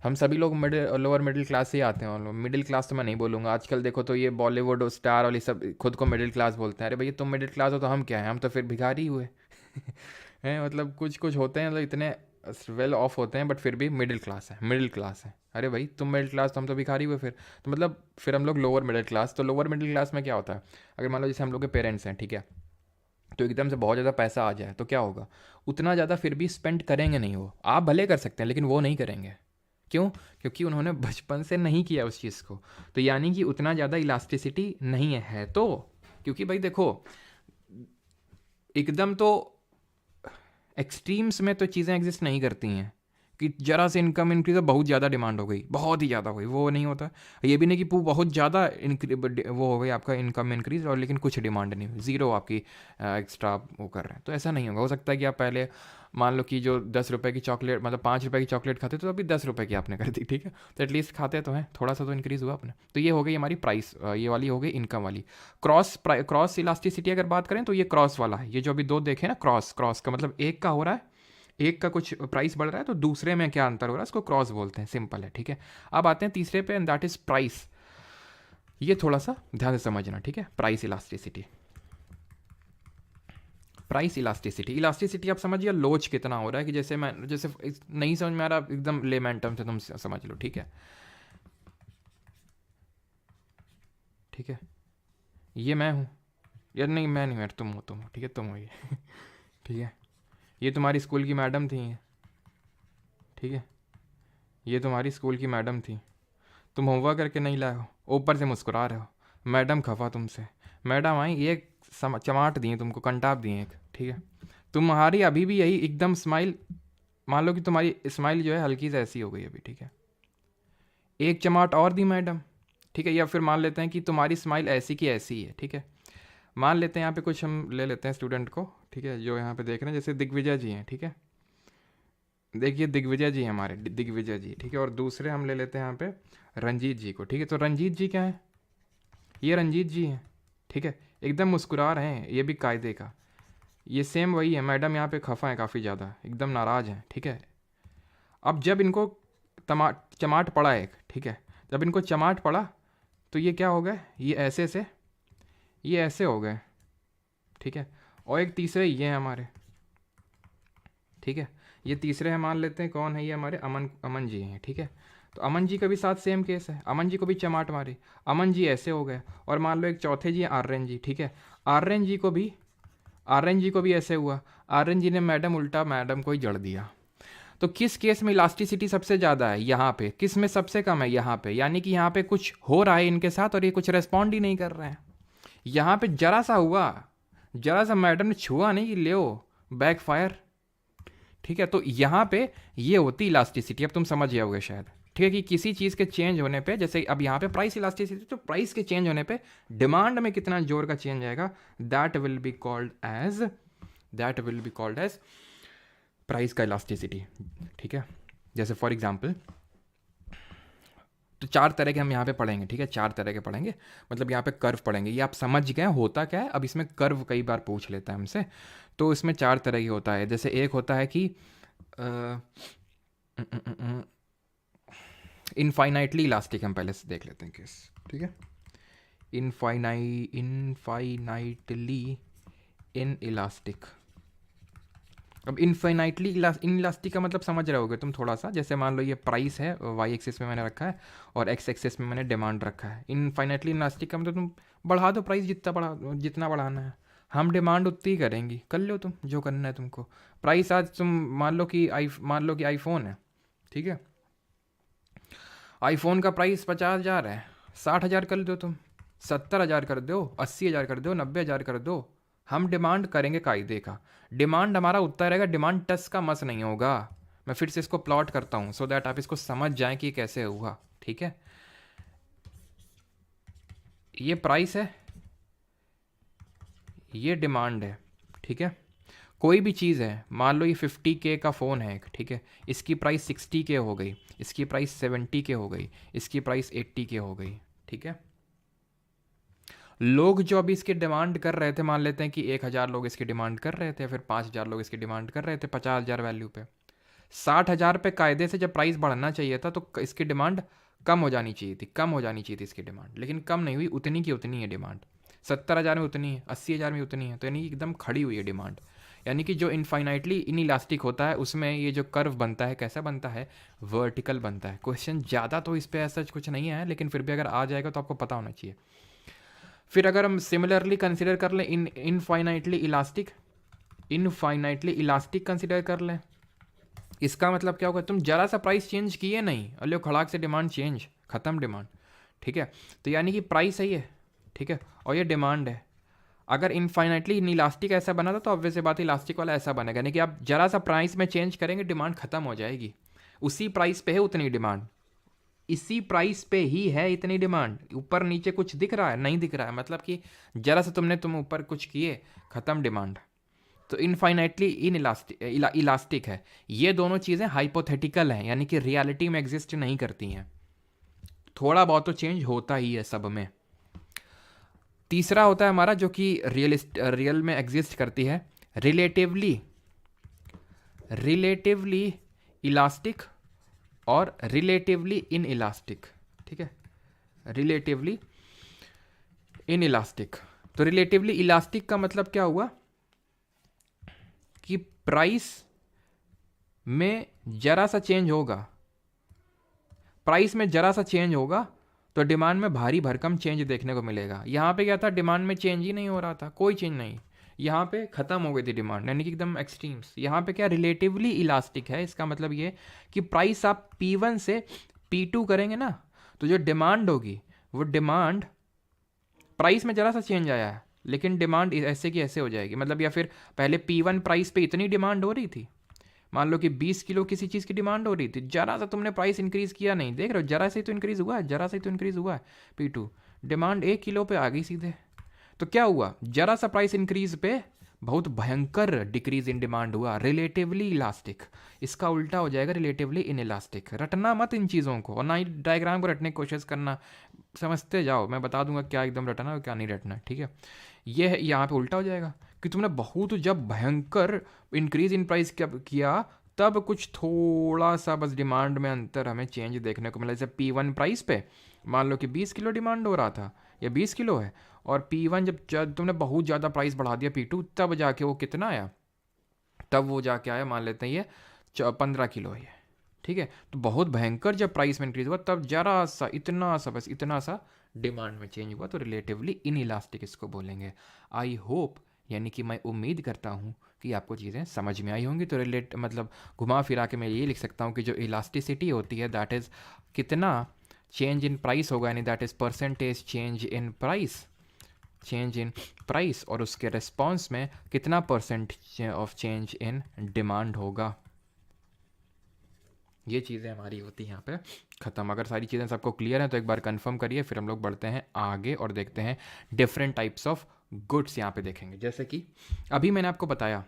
S1: हम सभी लोग लोअर मिडिल क्लास से ही आते हैं। मिडिल क्लास तो मैं नहीं बोलूँगा, आजकल देखो तो ये बॉलीवुड स्टार वाली सब खुद को मिडिल क्लास बोलते हैं। अरे भैया तुम मिडिल क्लास हो तो हम क्या हैं? हम तो फिर भिखारी हुए हैं। मतलब कुछ कुछ होते हैं, मतलब इतने वेल ऑफ होते हैं बट फिर भी मिडिल क्लास है, मिडिल क्लास है। अरे भाई तुम मिडिल क्लास तो हम तो भिखारी हुए फिर। तो मतलब फिर हम लोग लोअर मिडिल क्लास। तो लोअर मिडिल क्लास में क्या होता है, अगर मान लो जैसे हम लोग के पेरेंट्स हैं, ठीक है, तो एकदम से बहुत ज़्यादा पैसा आ जाए तो क्या होगा, उतना ज़्यादा फिर भी स्पेंड करेंगे नहीं। वो आप भले कर सकते हैं लेकिन वो नहीं करेंगे। क्यों? क्योंकि उन्होंने बचपन से नहीं किया उस चीज़ को। तो यानी कि उतना ज़्यादा इलास्टिसिटी नहीं है। तो क्योंकि भाई देखो, एकदम तो एक्सट्रीम्स में तो चीज़ें एग्जिस्ट नहीं करती हैं कि जरा से इनकम इंक्रीज हो बहुत ज़्यादा डिमांड हो गई, बहुत ही ज़्यादा हो गई, वो नहीं होता। ये भी नहीं कि बहुत ज़्यादा वो हो गई आपका इनकम इंक्रीज और लेकिन कुछ डिमांड नहीं हुई, ज़ीरो आपकी एक्स्ट्रा वो कर रहे हैं, तो ऐसा नहीं होगा। हो सकता है कि आप पहले मान लो कि जो 10 रुपये की चॉकलेट मतलब 5 रुपये की चॉकलेट खाते तो अभी 10 रुपये की आपने कर दी, ठीक है, तो एटलीस्ट खाते तो हैं, थोड़ा सा तो इंक्रीज़ हुआ आपने। तो ये हो गई हमारी प्राइस, ये वाली हो गई इनकम वाली। क्रॉस इलास्टिसिटी अगर बात करें तो ये क्रॉस वाला है। ये जो अभी दो देखे ना, क्रॉस क्रॉस का मतलब एक का हो रहा है, एक का कुछ प्राइस बढ़ रहा है तो दूसरे में क्या अंतर हो रहा है, इसको क्रॉस बोलते हैं, सिंपल है, ठीक है। अब आते हैं तीसरे पे, एंड दैट इज प्राइस। ये थोड़ा सा ध्यान से समझना, ठीक है। Price elasticity, price elasticity, elasticity आप समझिए लोच कितना हो रहा है कि जैसे मैं, जैसे नहीं समझ में आ रहा एकदम लेमैन टर्म से तुम समझ लो, ठीक है, ठीक है। ये मैं हूँ यार, नहीं मैं नहीं यार, तुम हो, ठीक है, तुम हो ये ठीक है। ये तुम्हारी स्कूल की मैडम थी, ठीक है, ये तुम्हारी स्कूल की मैडम थी, तुम होमवर्क करके नहीं लाए हो, ऊपर से मुस्कुरा रहे हो, मैडम खफा तुमसे। मैडम आई एक चमाट दिए तुमको, कंटाप दिए एक, ठीक है। तुम्हारी अभी भी यही एकदम स्माइल, मान लो कि तुम्हारी स्माइल जो है हल्की से ऐसी हो गई अभी, ठीक है, एक चमाट और दी मैडम, ठीक है। या फिर मान लेते हैं कि तुम्हारी स्माइल ऐसी की ऐसी ही है, ठीक है। मान लेते हैं यहाँ पे कुछ हम ले लेते हैं स्टूडेंट को, ठीक है, जो यहाँ पे देख रहे हैं, जैसे दिग्विजय जी हैं, ठीक है, देखिए दिग्विजय जी हैं हमारे, दिग्विजय जी, ठीक है। और दूसरे हम ले लेते हैं यहाँ पे रंजीत जी को, ठीक है। तो रंजीत जी क्या है, ये रंजीत जी हैं, ठीक है, एकदम मुस्कुरा रहे हैं, ये भी कायदे का, ये सेम वही है। मैडम यहाँ पे खफा है काफ़ी ज़्यादा, एकदम नाराज़ हैं, ठीक है। अब जब इनको चमाट पड़ा एक, ठीक है, जब इनको चमाट पड़ा तो ये क्या हो गए, ये ऐसे से ये ऐसे हो गए, ठीक है। और एक तीसरे ये हैं हमारे, ठीक है, ये तीसरे हैं, मान लेते हैं कौन है, ये हमारे अमन, अमन जी हैं, ठीक है। तो अमन जी का भी साथ सेम केस है, अमन जी को भी चमाट मारी, अमन जी ऐसे हो गए। और मान लो एक चौथे जी हैं आर्यन जी, ठीक है, आर्यन जी को भी, आर्यन जी को भी ऐसे हुआ, आर्यन जी ने मैडम उल्टा मैडम को ही जड़ दिया। तो किस केस में इलास्टिसिटी सबसे ज़्यादा है, यहाँ पे, किस में सबसे कम है, यहाँ पे। यानी कि यहाँ पे कुछ हो रहा है इनके साथ और ये कुछ रेस्पॉन्ड ही नहीं कर रहे हैं। यहाँ पे जरा सा हुआ, जरा सा मैडम ने छुआ नहीं कि ले बैक फायर, ठीक है। तो यहाँ पे ये होती इलास्टिसिटी, अब तुम समझ जाओगे शायद, ठीक है, कि किसी चीज़ के चेंज होने पे, जैसे अब यहाँ पे प्राइस इलास्टिसिटी, तो प्राइस के चेंज होने पे डिमांड में कितना जोर का चेंज आएगा, that will be called as, that will be called as price का इलास्टिसिटी, ठीक है। जैसे फॉर एग्जांपल, तो चार तरह के हम यहाँ पे पढ़ेंगे, ठीक है, चार तरह के पढ़ेंगे, मतलब यहाँ पे कर्व पढ़ेंगे। ये आप समझ गए होता क्या है। अब इसमें कर्व कई बार पूछ लेता है हमसे, तो इसमें चार तरह की होता है। जैसे एक होता है कि इनफाइनाइटली इलास्टिक, हम पहले से देख लेते हैं केस, ठीक है। Infinitely in elastic. अब इनफाइनाइटली इन इलास्टिक का मतलब समझ रहे होगे तुम थोड़ा सा। जैसे मान लो ये प्राइस है, वाई एक्सिस में मैंने रखा है और एक्स एक्सिस में मैंने डिमांड रखा है। इनफाइनाइटली इलास्टिक का मतलब तुम बढ़ा दो प्राइस, जितना बढ़ाना है, हम डिमांड उतनी ही करेंगी, कर लो तुम जो करना है तुमको। प्राइस आज तुम मान लो कि आईफोन है, ठीक है, आईफोन का प्राइस 50,000 है, 60,000 कर दो तुम, 70,000 कर दो, 80,000 कर दो, 90,000 कर दो, हम डिमांड करेंगे कायदे का। डिमांड हमारा उतना रहेगा, डिमांड टस का मस नहीं होगा। मैं फिर से इसको प्लॉट करता हूँ सो दैट आप इसको समझ जाएं कि कैसे हुआ, ठीक है। ये प्राइस है, ये डिमांड है, ठीक है। कोई भी चीज़ है, मान लो ये 50K का फ़ोन है, ठीक है, इसकी प्राइस 60K हो गई, इसकी प्राइस 70K हो गई, इसकी प्राइस 80K हो गई, ठीक है। लोग जो अभी इसकी डिमांड कर रहे थे, मान लेते हैं कि 1,000 लोग इसकी डिमांड कर रहे थे, फिर 5,000 लोग इसकी डिमांड कर रहे थे 50,000 वैल्यू पे। 60,000 पे कायदे से जब प्राइस बढ़ना चाहिए था तो इसकी डिमांड कम हो जानी चाहिए थी, कम हो जानी चाहिए थी इसकी डिमांड, लेकिन कम नहीं हुई, उतनी की उतनी है डिमांड। 70,000 में उतनी है, 80,000 में उतनी है, तो यानी कि एकदम खड़ी हुई है डिमांड। यानी कि जो इनफाइनाइटली इनइलास्टिक होता है उसमें ये जो कर्व बनता है कैसा बनता है, वर्टिकल बनता है। क्वेश्चन ज़्यादा तो इस पे ऐसा कुछ नहीं है, लेकिन फिर भी अगर आ जाएगा तो आपको पता होना चाहिए। फिर अगर हम सिमिलरली कंसिडर कर लें इनफाइनाइटली इलास्टिक कंसिडर कर लें, इसका मतलब क्या होगा, तुम जरा सा प्राइस चेंज किए नहीं, अल्यो खड़ाक से डिमांड चेंज, खत्म डिमांड, ठीक है। तो यानी कि प्राइस सही है, ठीक है, और ये डिमांड है। अगर इनफाइनाइटली इलास्टिक ऐसा बना था तो ऑब्वियस सी बात इलास्टिक वाला ऐसा बनेगा, यानी कि आप जरा सा प्राइस में चेंज करेंगे डिमांड खत्म हो जाएगी। उसी प्राइस पे है उतनी डिमांड, इसी प्राइस पे ही है इतनी डिमांड, ऊपर नीचे कुछ दिख रहा है नहीं दिख रहा है, मतलब कि जरा सा तुम ऊपर कुछ किए, खत्म डिमांड। तो इनफाइनाइटली इलास्टिक है। ये दोनों चीज़ें हाइपोथेटिकल हैं, यानी कि रियलिटी में एग्जिस्ट नहीं करती हैं, थोड़ा बहुत तो चेंज होता ही है सब में। तीसरा होता है हमारा जो कि रियल में एग्जिस्ट करती है, रिलेटिवली इलास्टिक और रिलेटिवली इन इलास्टिक, ठीक है, रिलेटिवली इन इलास्टिक। तो रिलेटिवली इलास्टिक का मतलब क्या हुआ कि प्राइस में जरा सा चेंज होगा, प्राइस में जरा सा चेंज होगा तो डिमांड में भारी भरकम चेंज देखने को मिलेगा। यहाँ पे क्या था, डिमांड में चेंज ही नहीं हो रहा था, कोई चेंज नहीं, यहाँ पे खत्म हो गई थी डिमांड, यानी कि एकदम एक्सट्रीम्स। यहाँ पे क्या रिलेटिवली इलास्टिक है, इसका मतलब ये कि प्राइस आप P1 से P2 करेंगे ना, तो जो डिमांड होगी वो डिमांड, प्राइस में जरा सा चेंज आया है लेकिन डिमांड ऐसे की ऐसे हो जाएगी। मतलब या फिर पहले P1 प्राइस पे इतनी डिमांड हो रही थी, मान लो कि 20 किलो किसी चीज़ की डिमांड हो रही थी, जरा सा तुमने प्राइस इंक्रीज़ किया नहीं, देख रहे हो जरा से तो इंक्रीज़ हुआ है, जरा से तो इंक्रीज़ हुआ है, P2 डिमांड 1 किलो पे आ गई सीधे। तो क्या हुआ, जरा सा प्राइस इंक्रीज पे बहुत भयंकर डिक्रीज इन डिमांड हुआ, रिलेटिवली इलास्टिक। इसका उल्टा हो जाएगा रिलेटिवली इन इलास्टिक। रटना मत इन चीज़ों को, और ना ही डायग्राम को रटने की कोशिश करना, समझते जाओ, मैं बता दूंगा क्या एकदम रटना और क्या नहीं रटना, ठीक है। ये यहाँ पे उल्टा हो जाएगा कि तुमने बहुत जब भयंकर इंक्रीज इन प्राइस किया तब कुछ थोड़ा सा बस डिमांड में अंतर हमें चेंज देखने को मिला। जैसे P1 प्राइस पे मान लो कि 20 किलो डिमांड हो रहा था या 20 किलो है, और P1 जब तुमने बहुत ज़्यादा प्राइस बढ़ा दिया P2, तब जाके वो कितना आया, तब वो जाके आया, मान लेते हैं ये 15 किलो है, ठीक है। तो बहुत भयंकर जब प्राइस में इंक्रीज हुआ तब जरा सा इतना सा बस इतना सा डिमांड में चेंज हुआ, तो रिलेटिवली इन इलास्टिक इसको बोलेंगे। आई होप, यानी कि मैं उम्मीद करता हूँ कि आपको चीज़ें समझ में आई होंगी। तो रिलेट मतलब घुमा फिरा के मैं ये लिख सकता हूँ कि जो इलास्टिसिटी होती है दैट इज़ कितना चेंज इन प्राइस होगा, यानी that is percentage change in price, और उसके रिस्पॉन्स में कितना percent of change in demand होगा। ये चीज़ें हमारी होती हैं यहाँ पे ख़त्म। अगर सारी चीज़ें सबको क्लियर हैं तो एक बार कंफर्म करिए, फिर हम लोग बढ़ते हैं आगे और देखते हैं डिफरेंट टाइप्स ऑफ गुड्स। यहाँ पे देखेंगे जैसे कि अभी मैंने आपको बताया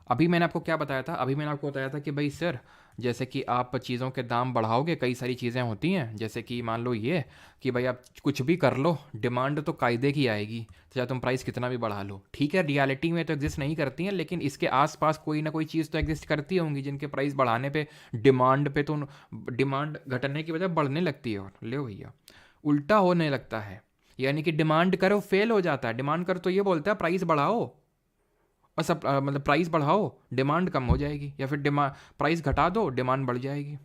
S1: अभी मैंने आपको क्या बताया था, अभी मैंने आपको बताया था कि भाई सर जैसे कि आप चीज़ों के दाम बढ़ाओगे, कई सारी चीज़ें होती हैं, जैसे कि मान लो ये कि भाई आप कुछ भी कर लो डिमांड तो कायदे की आएगी, तो चाहे तुम प्राइस कितना भी बढ़ा लो, ठीक है, रियलिटी में तो एग्जिस्ट नहीं करती हैं, लेकिन इसके आसपास कोई ना कोई चीज़ तो एग्जिस्ट करती होंगी जिनके प्राइस बढ़ाने पे डिमांड पे तो डिमांड घटने की वजह बढ़ने लगती है, और ले भैया उल्टा होने लगता है। यानी कि डिमांड करो फेल हो जाता है, डिमांड करो तो ये बोलता है प्राइस बढ़ाओ, और सब मतलब प्राइस बढ़ाओ डिमांड कम हो जाएगी, या फिर प्राइस घटा दो डिमांड बढ़ जाएगी।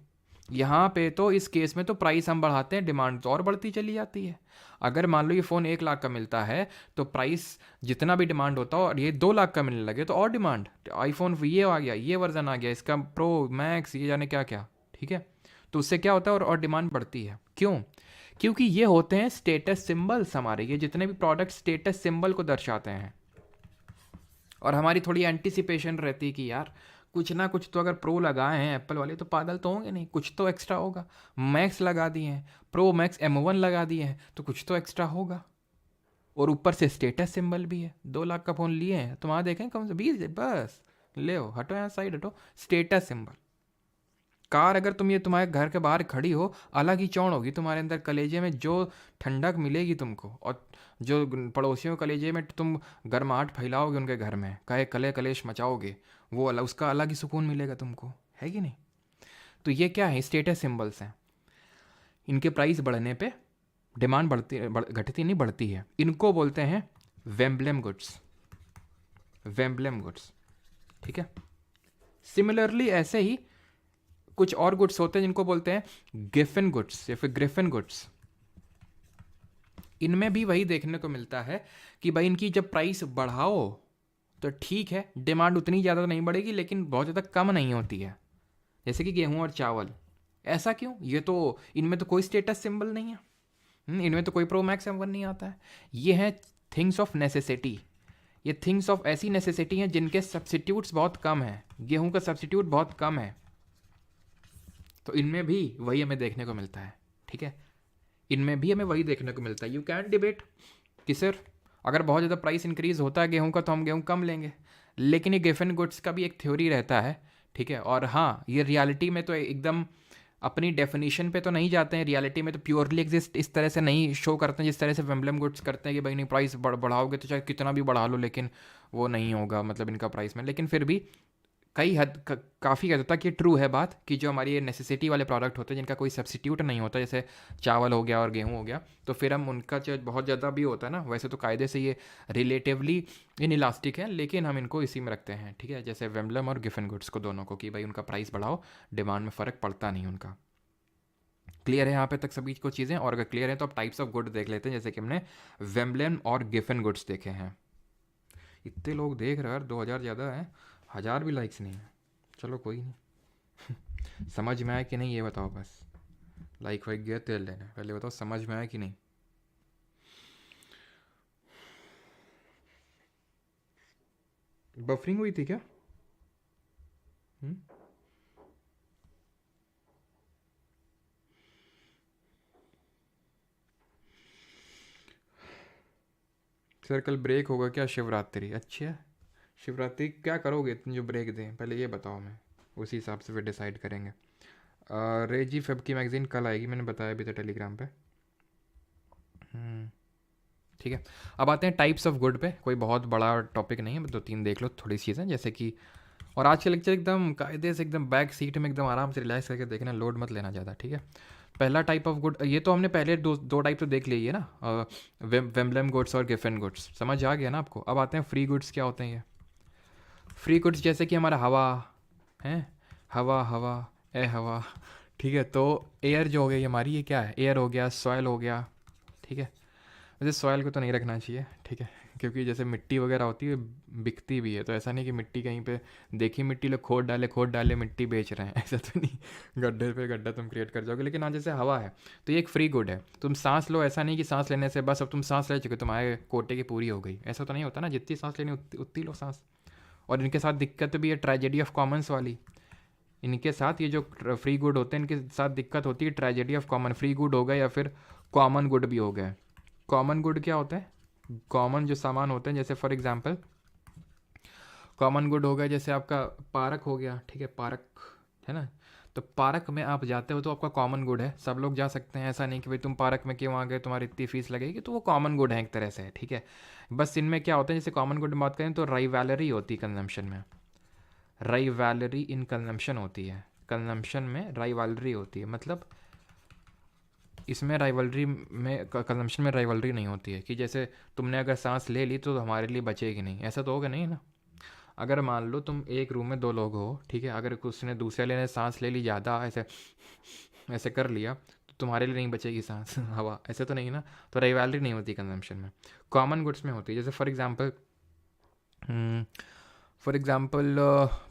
S1: यहाँ पे तो इस केस में तो प्राइस हम बढ़ाते हैं, डिमांड तो और बढ़ती चली जाती है। अगर मान लो ये फ़ोन 1 लाख का मिलता है तो प्राइस जितना भी डिमांड होता है और ये 2 लाख का मिलने लगे तो और डिमांड, आईफोन ये आ गया, ये वर्जन आ गया इसका, प्रो मैक्स, ये जाने क्या क्या, ठीक है। तो उससे क्या होता है और डिमांड बढ़ती है। क्यों? क्योंकि ये होते हैं स्टेटस सिम्बल्स हमारे, ये जितने भी प्रोडक्ट स्टेटस सिम्बल को दर्शाते हैं, और हमारी थोड़ी एंटिसिपेशन रहती है कि यार कुछ ना कुछ तो अगर प्रो लगाए हैं एप्पल वाले तो पागल तो होंगे नहीं, कुछ तो एक्स्ट्रा होगा। मैक्स लगा दिए हैं, प्रो मैक्स M1 लगा दिए हैं तो कुछ तो एक्स्ट्रा होगा, और ऊपर से स्टेटस सिंबल भी है। 2 लाख का फ़ोन लिए हैं तो वहाँ देखें कम से 20, बस ले हो, हटो यहाँ साइड हटो, स्टेटस सिंबल। कार अगर तुम ये तुम्हारे घर के बाहर खड़ी हो, अलग ही चौड़ होगी तुम्हारे अंदर, कलेजे में जो ठंडक मिलेगी तुमको, और जो पड़ोसियों कलेजे में तुम गर्माहट फैलाओगे उनके घर में, कहे कले कलेश मचाओगे, वो अलग, उसका अलग ही सुकून मिलेगा तुमको, है कि नहीं। तो ये क्या है, स्टेटस सिंबल्स हैं। इनके प्राइस बढ़ने पे डिमांड घटती नहीं बढ़ती है। इनको बोलते हैं वेम्बलेम गुड्स। वेम्बलम गुड्स, ठीक है। सिमिलरली ऐसे ही कुछ और गुड्स होते हैं जिनको बोलते हैं गिफिन गुड्स या फिर ग्रिफिन गुड्स। इनमें भी वही देखने को मिलता है कि भाई इनकी जब प्राइस बढ़ाओ तो ठीक है, डिमांड उतनी ज़्यादा नहीं बढ़ेगी लेकिन बहुत ज़्यादा कम नहीं होती है, जैसे कि गेहूं और चावल। ऐसा क्यों? ये तो इनमें तो कोई स्टेटस सिंबल नहीं है, इनमें तो कोई प्रो मैक्स M1 नहीं आता है। ये हैं थिंग्स ऑफ नेसेसिटी। ये थिंग्स ऑफ ऐसी नेसेसिटी हैं जिनके सब्सिट्यूट्स बहुत कम हैं। गेहूं का सब्सिट्यूट बहुत कम है, तो इनमें भी वही हमें देखने को मिलता है, ठीक है। इनमें भी हमें वही देखने को मिलता है। यू कैन डिबेट कि सर अगर बहुत ज़्यादा प्राइस इंक्रीज़ होता है गेहूं का तो हम गेहूं कम लेंगे, लेकिन ये गिफिन गुड्स का भी एक थ्योरी रहता है, ठीक है। और हाँ, ये रियलिटी में तो एकदम अपनी डेफिनेशन पे तो नहीं जाते हैं, रियलिटी में तो प्योरली एग्जिस्ट इस तरह से नहीं शो करते हैं जिस तरह से वेम्बलम गुड्स करते हैं कि भाई नहीं प्राइस बढ़ाओगे तो चाहे कितना भी बढ़ा लो लेकिन वो नहीं होगा मतलब इनका प्राइस में। लेकिन फिर भी कई काफ़ी हद तक ये ट्रू है बात कि जो हमारी ये नेसेसिटी वाले प्रोडक्ट होते हैं जिनका कोई सब्सिट्यूट नहीं होता, जैसे चावल हो गया और गेहूं हो गया, तो फिर हम उनका चाहे बहुत ज़्यादा भी होता है ना, वैसे तो कायदे से ये रिलेटिवली इनइलास्टिक है लेकिन हम इनको इसी में रखते हैं, ठीक है। जैसे वेम्बलम और गिफिन गुड्स को दोनों को कि भाई उनका प्राइस बढ़ाओ, डिमांड में फ़र्क पड़ता नहीं उनका। क्लियर है यहाँ पे तक सभी को चीज़ें? और अगर क्लियर है तो अब टाइप्स ऑफ गुड देख लेते हैं, जैसे कि हमने वेम्बलम और गिफिन गुड्स देखे हैं। इतने लोग देख रहे हैं, 2000 ज़्यादा है, 1000 भी लाइक्स नहीं है, चलो कोई नहीं। समझ में आया कि नहीं ये बताओ बस। लाइक वाइक गया तेल लेने, पहले बताओ समझ में आया कि नहीं। बफरिंग हुई थी क्या? सर कल ब्रेक होगा क्या? शिवरात्रि? अच्छा, शिवरात्रि क्या करोगे इतनी जो ब्रेक दें, पहले ये बताओ, मैं उसी हिसाब से फिर डिसाइड करेंगे। रेजी फेब की मैगज़ीन कल आएगी, मैंने बताया भी था टेलीग्राम पे। ठीक है, अब आते हैं टाइप्स ऑफ गुड पे। कोई बहुत बड़ा टॉपिक नहीं है, 2-3 देख लो थोड़ी चीज़ें, जैसे कि और आज के लेक्चर एकदम कायदे से एकदम बैक सीट में एकदम आराम से रिलैक्स करके देखना, लोड मत लेना ज़्यादा, ठीक है। पहला टाइप ऑफ गुड, ये तो हमने पहले दो टाइप तो देख ली है ना, वेम्बलम गुड्स और गिफिन गुड्स, समझ आ गया ना आपको। अब आते हैं फ्री गुड्स क्या होते हैं ये। फ्री गुड्स जैसे कि हमारा हवा है, हवा हवा ए हवा, ठीक है। तो एयर जो हो गया ये हमारी, ये क्या है, एयर हो गया, सॉयल हो गया, ठीक है। वैसे सॉयल को तो नहीं रखना चाहिए, ठीक है, क्योंकि जैसे मिट्टी वगैरह होती है बिकती भी है, तो ऐसा नहीं कि मिट्टी कहीं पे देखी मिट्टी लोग खोद डाले मिट्टी बेच रहे हैं, ऐसा तो नहीं। गड्ढे पे गड्ढा तुम क्रिएट कर जाओगे। लेकिन हाँ, जैसे हवा है तो ये एक फ्री गुड है, तुम सांस लो, ऐसा नहीं कि सांस लेने से बस अब तुम सांस ले चुके, तुम्हारे कोटे की पूरी हो गई, ऐसा तो नहीं होता ना। जितनी सांस लेनी उतनी लो सांस। और इनके साथ दिक्कत भी है ट्रेजेडी ऑफ कॉमन्स वाली। इनके साथ ये जो फ्री गुड होते हैं इनके साथ दिक्कत होती है tragedy of common. Free good हो गए या फिर कॉमन गुड भी हो गए। कॉमन गुड क्या होता है? कॉमन जो सामान होते हैं, जैसे फॉर एग्जांपल कॉमन गुड हो गया जैसे आपका पार्क हो गया, ठीक है, पार्क है ना, तो पार्क में आप जाते हो तो आपका कॉमन गुड है, सब लोग जा सकते हैं, ऐसा नहीं कि भाई तुम पार्क में क्यों आ गए, तुम्हारी इतनी फीस लगेगी, तो वो कॉमन गुड है एक तरह से, ठीक है। बस इनमें क्या होता है, जैसे कॉमन गुड में बात करें तो राइवैलरी होती है कंजम्पशन में, राइवैलरी इन कंजम्पशन होती है, कंजम्पशन में राइवैलरी होती है, मतलब इसमें राइवलरी में कंजम्पशन में राइवलरी नहीं होती है कि जैसे तुमने अगर सांस ले ली तो हमारे लिए बचेगी नहीं, ऐसा तो होगा नहीं ना। अगर मान लो तुम एक रूम में 2 लोग हो, ठीक है, अगर उसने दूसरे लेने सांस ले ली ज़्यादा, ऐसे ऐसे कर लिया तो तुम्हारे लिए नहीं बचेगी सांस हवा, ऐसे तो नहीं ना। तो राइवलरी नहीं होती कंजम्पशन में, कॉमन गुड्स में होती है। जैसे फॉर एग्ज़ाम्पल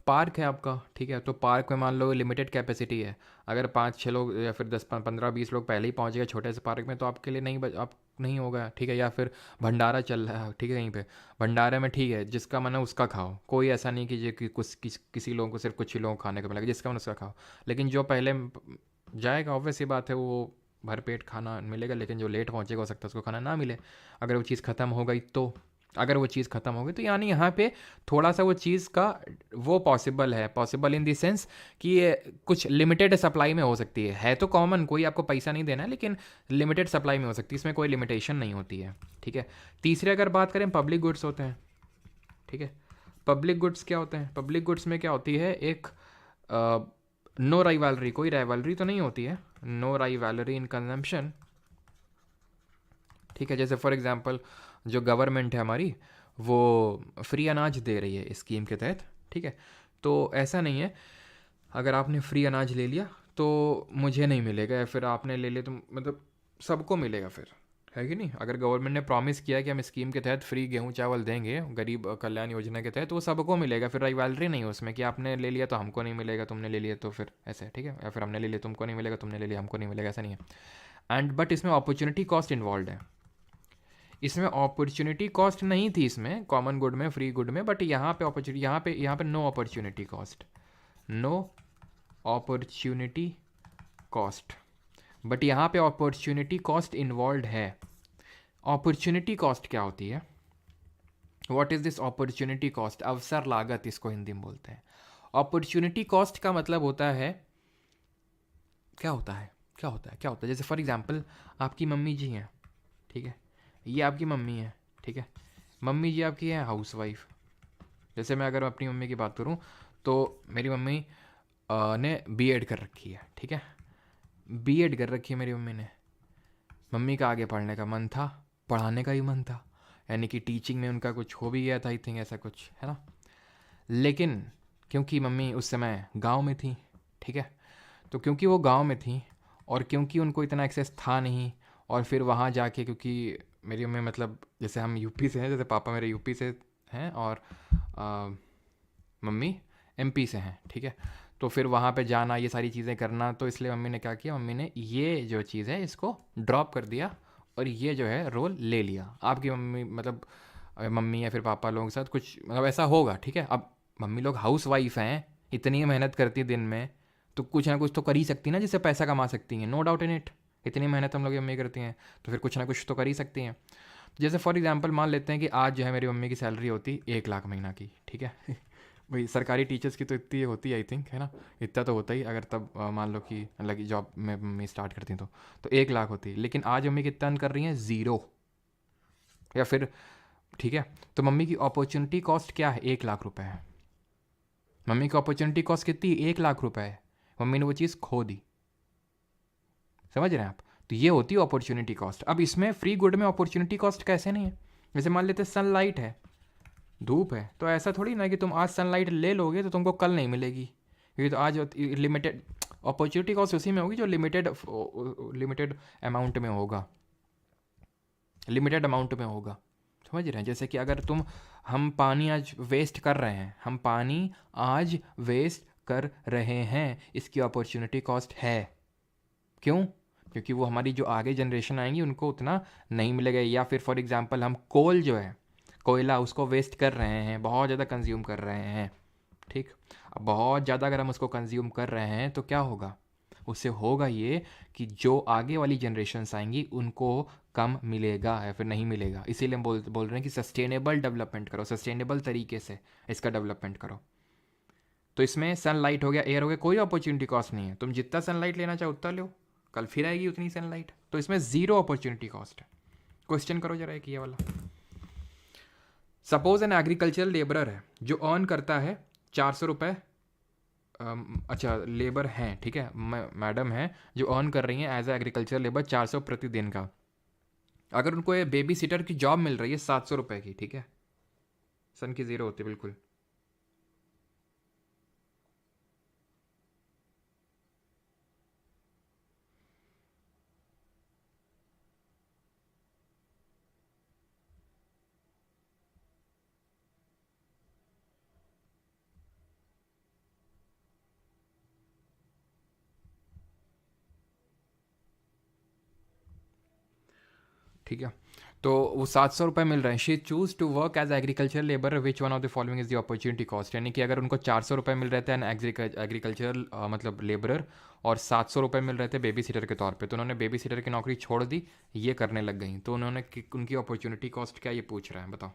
S1: पार्क है आपका, ठीक है, तो पार्क में मान लो लिमिटेड कैपेसिटी है, अगर 5-6 लोग या फिर 10-15-20 लोग पहले ही पहुंच गए छोटे से पार्क में तो आपके लिए आप नहीं होगा, ठीक है। या फिर भंडारा चल रहा है, ठीक है, कहीं पे भंडारे में, ठीक है, जिसका मन है उसका खाओ, कोई ऐसा नहीं कि किसी लोगों को सिर्फ कुछ ही लोगों को खाने को मिलेगा, जिसका मन उसका खाओ। लेकिन जो पहले जाएगा ऑब्वियस सी बात है वो भरपेट खाना मिलेगा, लेकिन जो लेट पहुंचेगा हो सकता है उसको खाना ना मिले, अगर वो चीज़ ख़त्म हो गई तो। अगर वो चीज़ ख़त्म हो गई तो यानी यहाँ पे थोड़ा सा वो चीज़ का वो पॉसिबल है, पॉसिबल इन द सेंस कि ये कुछ लिमिटेड सप्लाई में हो सकती है तो कॉमन, कोई आपको पैसा नहीं देना है, लेकिन लिमिटेड सप्लाई में हो सकती है, इसमें कोई लिमिटेशन नहीं होती है, ठीक है। तीसरे अगर बात करें पब्लिक गुड्स होते हैं, ठीक है। पब्लिक गुड्स क्या होते हैं? पब्लिक गुड्स में क्या होती है, एक नो राइवलरी, कोई राइवलरी तो नहीं होती है, नो राइवलरी इन कंजम्पशन, ठीक है। जैसे फॉर एग्जांपल जो गवर्नमेंट है हमारी, वो फ्री अनाज दे रही है इस स्कीम के तहत, ठीक है। तो ऐसा नहीं है अगर आपने फ्री अनाज ले लिया तो मुझे नहीं मिलेगा, या फिर आपने ले लिया तो मतलब सबको मिलेगा फिर, है कि नहीं। अगर गवर्नमेंट ने प्रॉमिस किया कि हम स्कीम के तहत फ्री गेहूं चावल देंगे गरीब कल्याण योजना के तहत, तो वो सबको मिलेगा, फिर राइवलरी नहीं है उसमें कि आपने ले लिया तो हमको नहीं मिलेगा, तुमने ले लिया तो फिर ऐसे, ठीक है, या फिर हमने ले लिया तुमको नहीं मिलेगा, तुमने ले लिया हमको नहीं मिलेगा, ऐसा नहीं है। एंड बट इसमें अपॉर्चुनिटी कॉस्ट इन्वॉल्व है। इसमें अपॉर्चुनिटी कॉस्ट नहीं थी इसमें कॉमन गुड में, फ्री गुड में, बट यहाँ पे अपॉर्चुनिटी, यहाँ पे no opportunity cost, no opportunity cost, but यहाँ पे अपॉर्चुनिटी कॉस्ट इन्वॉल्व है। अपॉर्चुनिटी कॉस्ट क्या होती है? What is this opportunity cost? अवसर लागत इसको हिंदी में बोलते हैं। अपॉर्चुनिटी कॉस्ट का मतलब होता है, क्या होता है, क्या होता है, क्या होता है, जैसे फॉर एग्जांपल आपकी मम्मी जी हैं, ठीक है, ये आपकी मम्मी है, ठीक है, मम्मी जी आपकी है हाउस वाइफ। जैसे मैं अगर अपनी मम्मी की बात करूँ तो मेरी मम्मी ने बीएड कर रखी है, ठीक है, बीएड कर रखी है मेरी मम्मी ने। मम्मी का आगे पढ़ने का मन था, पढ़ाने का ही मन था, यानी कि टीचिंग में उनका कुछ हो भी गया था, आई थिंक ऐसा कुछ है ना। लेकिन क्योंकि मम्मी उस समय गांव में थी, ठीक है, तो क्योंकि वो गांव में थी और क्योंकि उनको इतना एक्सेस था नहीं, और फिर वहाँ जाके क्योंकि मेरी मम्मी मतलब जैसे हम यूपी से हैं, जैसे पापा मेरे यूपी से हैं और मम्मी एमपी से हैं, ठीक है, तो फिर वहाँ पे जाना, ये सारी चीज़ें करना, तो इसलिए मम्मी ने क्या किया, मम्मी ने ये जो चीज़ है इसको ड्रॉप कर दिया और ये जो है रोल ले लिया। आपकी मम्मी मतलब मम्मी या फिर पापा लोगों के साथ कुछ मतलब ऐसा होगा, ठीक है। अब मम्मी लोग हाउस वाइफ हैं, इतनी मेहनत करती है दिन में, तो कुछ ना कुछ तो कर ही सकती ना जिससे पैसा कमा सकती हैं, नो डाउट इन इट। इतनी मेहनत हम लोग मम्मी करती हैं तो फिर कुछ ना कुछ तो कर ही सकती हैं। तो जैसे फॉर एग्जांपल मान लेते हैं कि आज जो है मेरी मम्मी की सैलरी होती 1 लाख महीना की, ठीक है भाई सरकारी टीचर्स की तो इतनी होती है आई थिंक, है ना, इतना तो होता ही, अगर तब मान लो कि लगी जॉब में मम्मी स्टार्ट करती तो 1 लाख होती, लेकिन आज मम्मी कितना अर्न कर रही हैं, 0, या फिर, ठीक है। तो मम्मी की अपॉर्चुनिटी कॉस्ट क्या है, 1 लाख रुपए है। मम्मी की अपॉर्चुनिटी कॉस्ट कितनी, 1 लाख रुपए है। मम्मी ने वो चीज़ खो दी, समझ रहे हैं आप। तो ये होती है अपॉर्चुनिटी कॉस्ट। अब इसमें फ्री गुड में अपॉर्चुनिटी कॉस्ट कैसे नहीं है? जैसे मान लेते सनलाइट है, धूप है, तो ऐसा थोड़ी ना कि तुम आज सनलाइट ले लोगे तो तुमको कल नहीं मिलेगी, क्योंकि तो आज लिमिटेड अपॉर्चुनिटी कॉस्ट उसी में होगी जो लिमिटेड लिमिटेड अमाउंट में होगा, लिमिटेड अमाउंट में होगा, समझ रहे हैं। जैसे कि अगर हम पानी आज वेस्ट कर रहे हैं, हम पानी आज वेस्ट कर रहे हैं, इसकी अपॉर्चुनिटी कॉस्ट है। क्यों? क्योंकि वो हमारी जो आगे जनरेशन आएंगी उनको उतना नहीं मिलेगा। या फिर फॉर एग्जांपल हम कोल जो है, कोयला, उसको वेस्ट कर रहे हैं, बहुत ज़्यादा कंज्यूम कर रहे हैं, ठीक। अब बहुत ज़्यादा अगर हम उसको कंज्यूम कर रहे हैं तो क्या होगा, उससे होगा ये कि जो आगे वाली जनरेशन्स आएंगी उनको कम मिलेगा या फिर नहीं मिलेगा। इसीलिए हम बोल रहे हैं कि सस्टेनेबल डेवलपमेंट करो, सस्टेनेबल तरीके से इसका डेवलपमेंट करो। तो इसमें सनलाइट हो गया, एयर हो गया, कोई अपॉर्चुनिटी कॉस्ट नहीं है, तुम जितना सनलाइट लेना चाहो उतना लो, कल फिर आएगी उतनी सनलाइट, तो इसमें 0 अपॉर्चुनिटी कॉस्ट है। क्वेश्चन करो जरा एक ये वाला। सपोज एन एग्रीकल्चरल लेबरर है जो अर्न करता है 400 रुपये, अच्छा लेबर हैं, ठीक है, मैडम हैं जो अर्न कर रही हैं एज ए एग्रीकल्चर लेबर 400 प्रतिदिन का। अगर उनको ये बेबी सिटर की जॉब मिल रही है 700 रुपये की, ठीक है, सन की 0 होती है बिल्कुल। ठीक है, तो वो 700 रुपये मिल रहे हैं। She choose to work as agriculture labour which one of the following is the opportunity cost, यानी कि अगर उनको 400 रुपये मिल रहे थे एन एग्रीकल्चरल मतलब लेबरर, और 700 रुपये मिल रहे थे बेबी सीटर के तौर पे, तो उन्होंने बेबी सीटर की नौकरी छोड़ दी, ये करने लग गई, तो उन्होंने उनकी अपॉर्चुनिटी कॉस्ट क्या, ये पूछ रहा है, बताओ।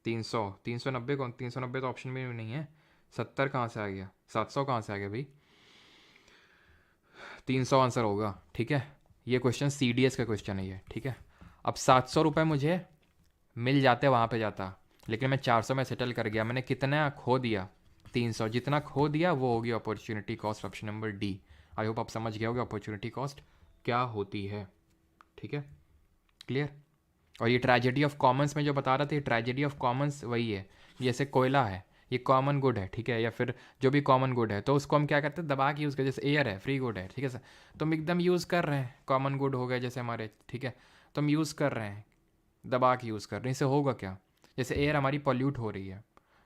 S1: 300, 390 कौन, 390 तो ऑप्शन में भी नहीं है। 70 कहाँ से आ गया, 700 कहाँ से आ गया भाई, 300 आंसर होगा, ठीक है। ये क्वेश्चन CDS का क्वेश्चन है ये, ठीक है। अब 700 रुपये मुझे मिल जाते वहाँ पे जाता, लेकिन मैं 400 में सेटल कर गया, मैंने कितना खो दिया, 300, जितना खो दिया वो होगी opportunity cost, option number D. I hope आप समझ गए होगे अपॉर्चुनिटी कॉस्ट क्या होती है, ठीक है। क्लियर। और ये ट्रेजेडी ऑफ कॉमन्स में जो बता रहा था, ये ट्रेजेडी ऑफ कॉमन्स वही है। जैसे कोयला है, ये कॉमन गुड है, ठीक है, या फिर जो भी कॉमन गुड है, तो उसको हम क्या करते हैं, दबा के यूज़ करते हैं। जैसे एयर है, फ्री गुड है, ठीक है सर, तो हम एकदम यूज़ कर रहे हैं, कॉमन गुड हो गए जैसे हमारे, ठीक है, तो हम यूज़ कर रहे हैं, दबा के यूज़ कर रहे हैं। इससे होगा क्या, जैसे एयर हमारी पॉल्यूट हो रही है,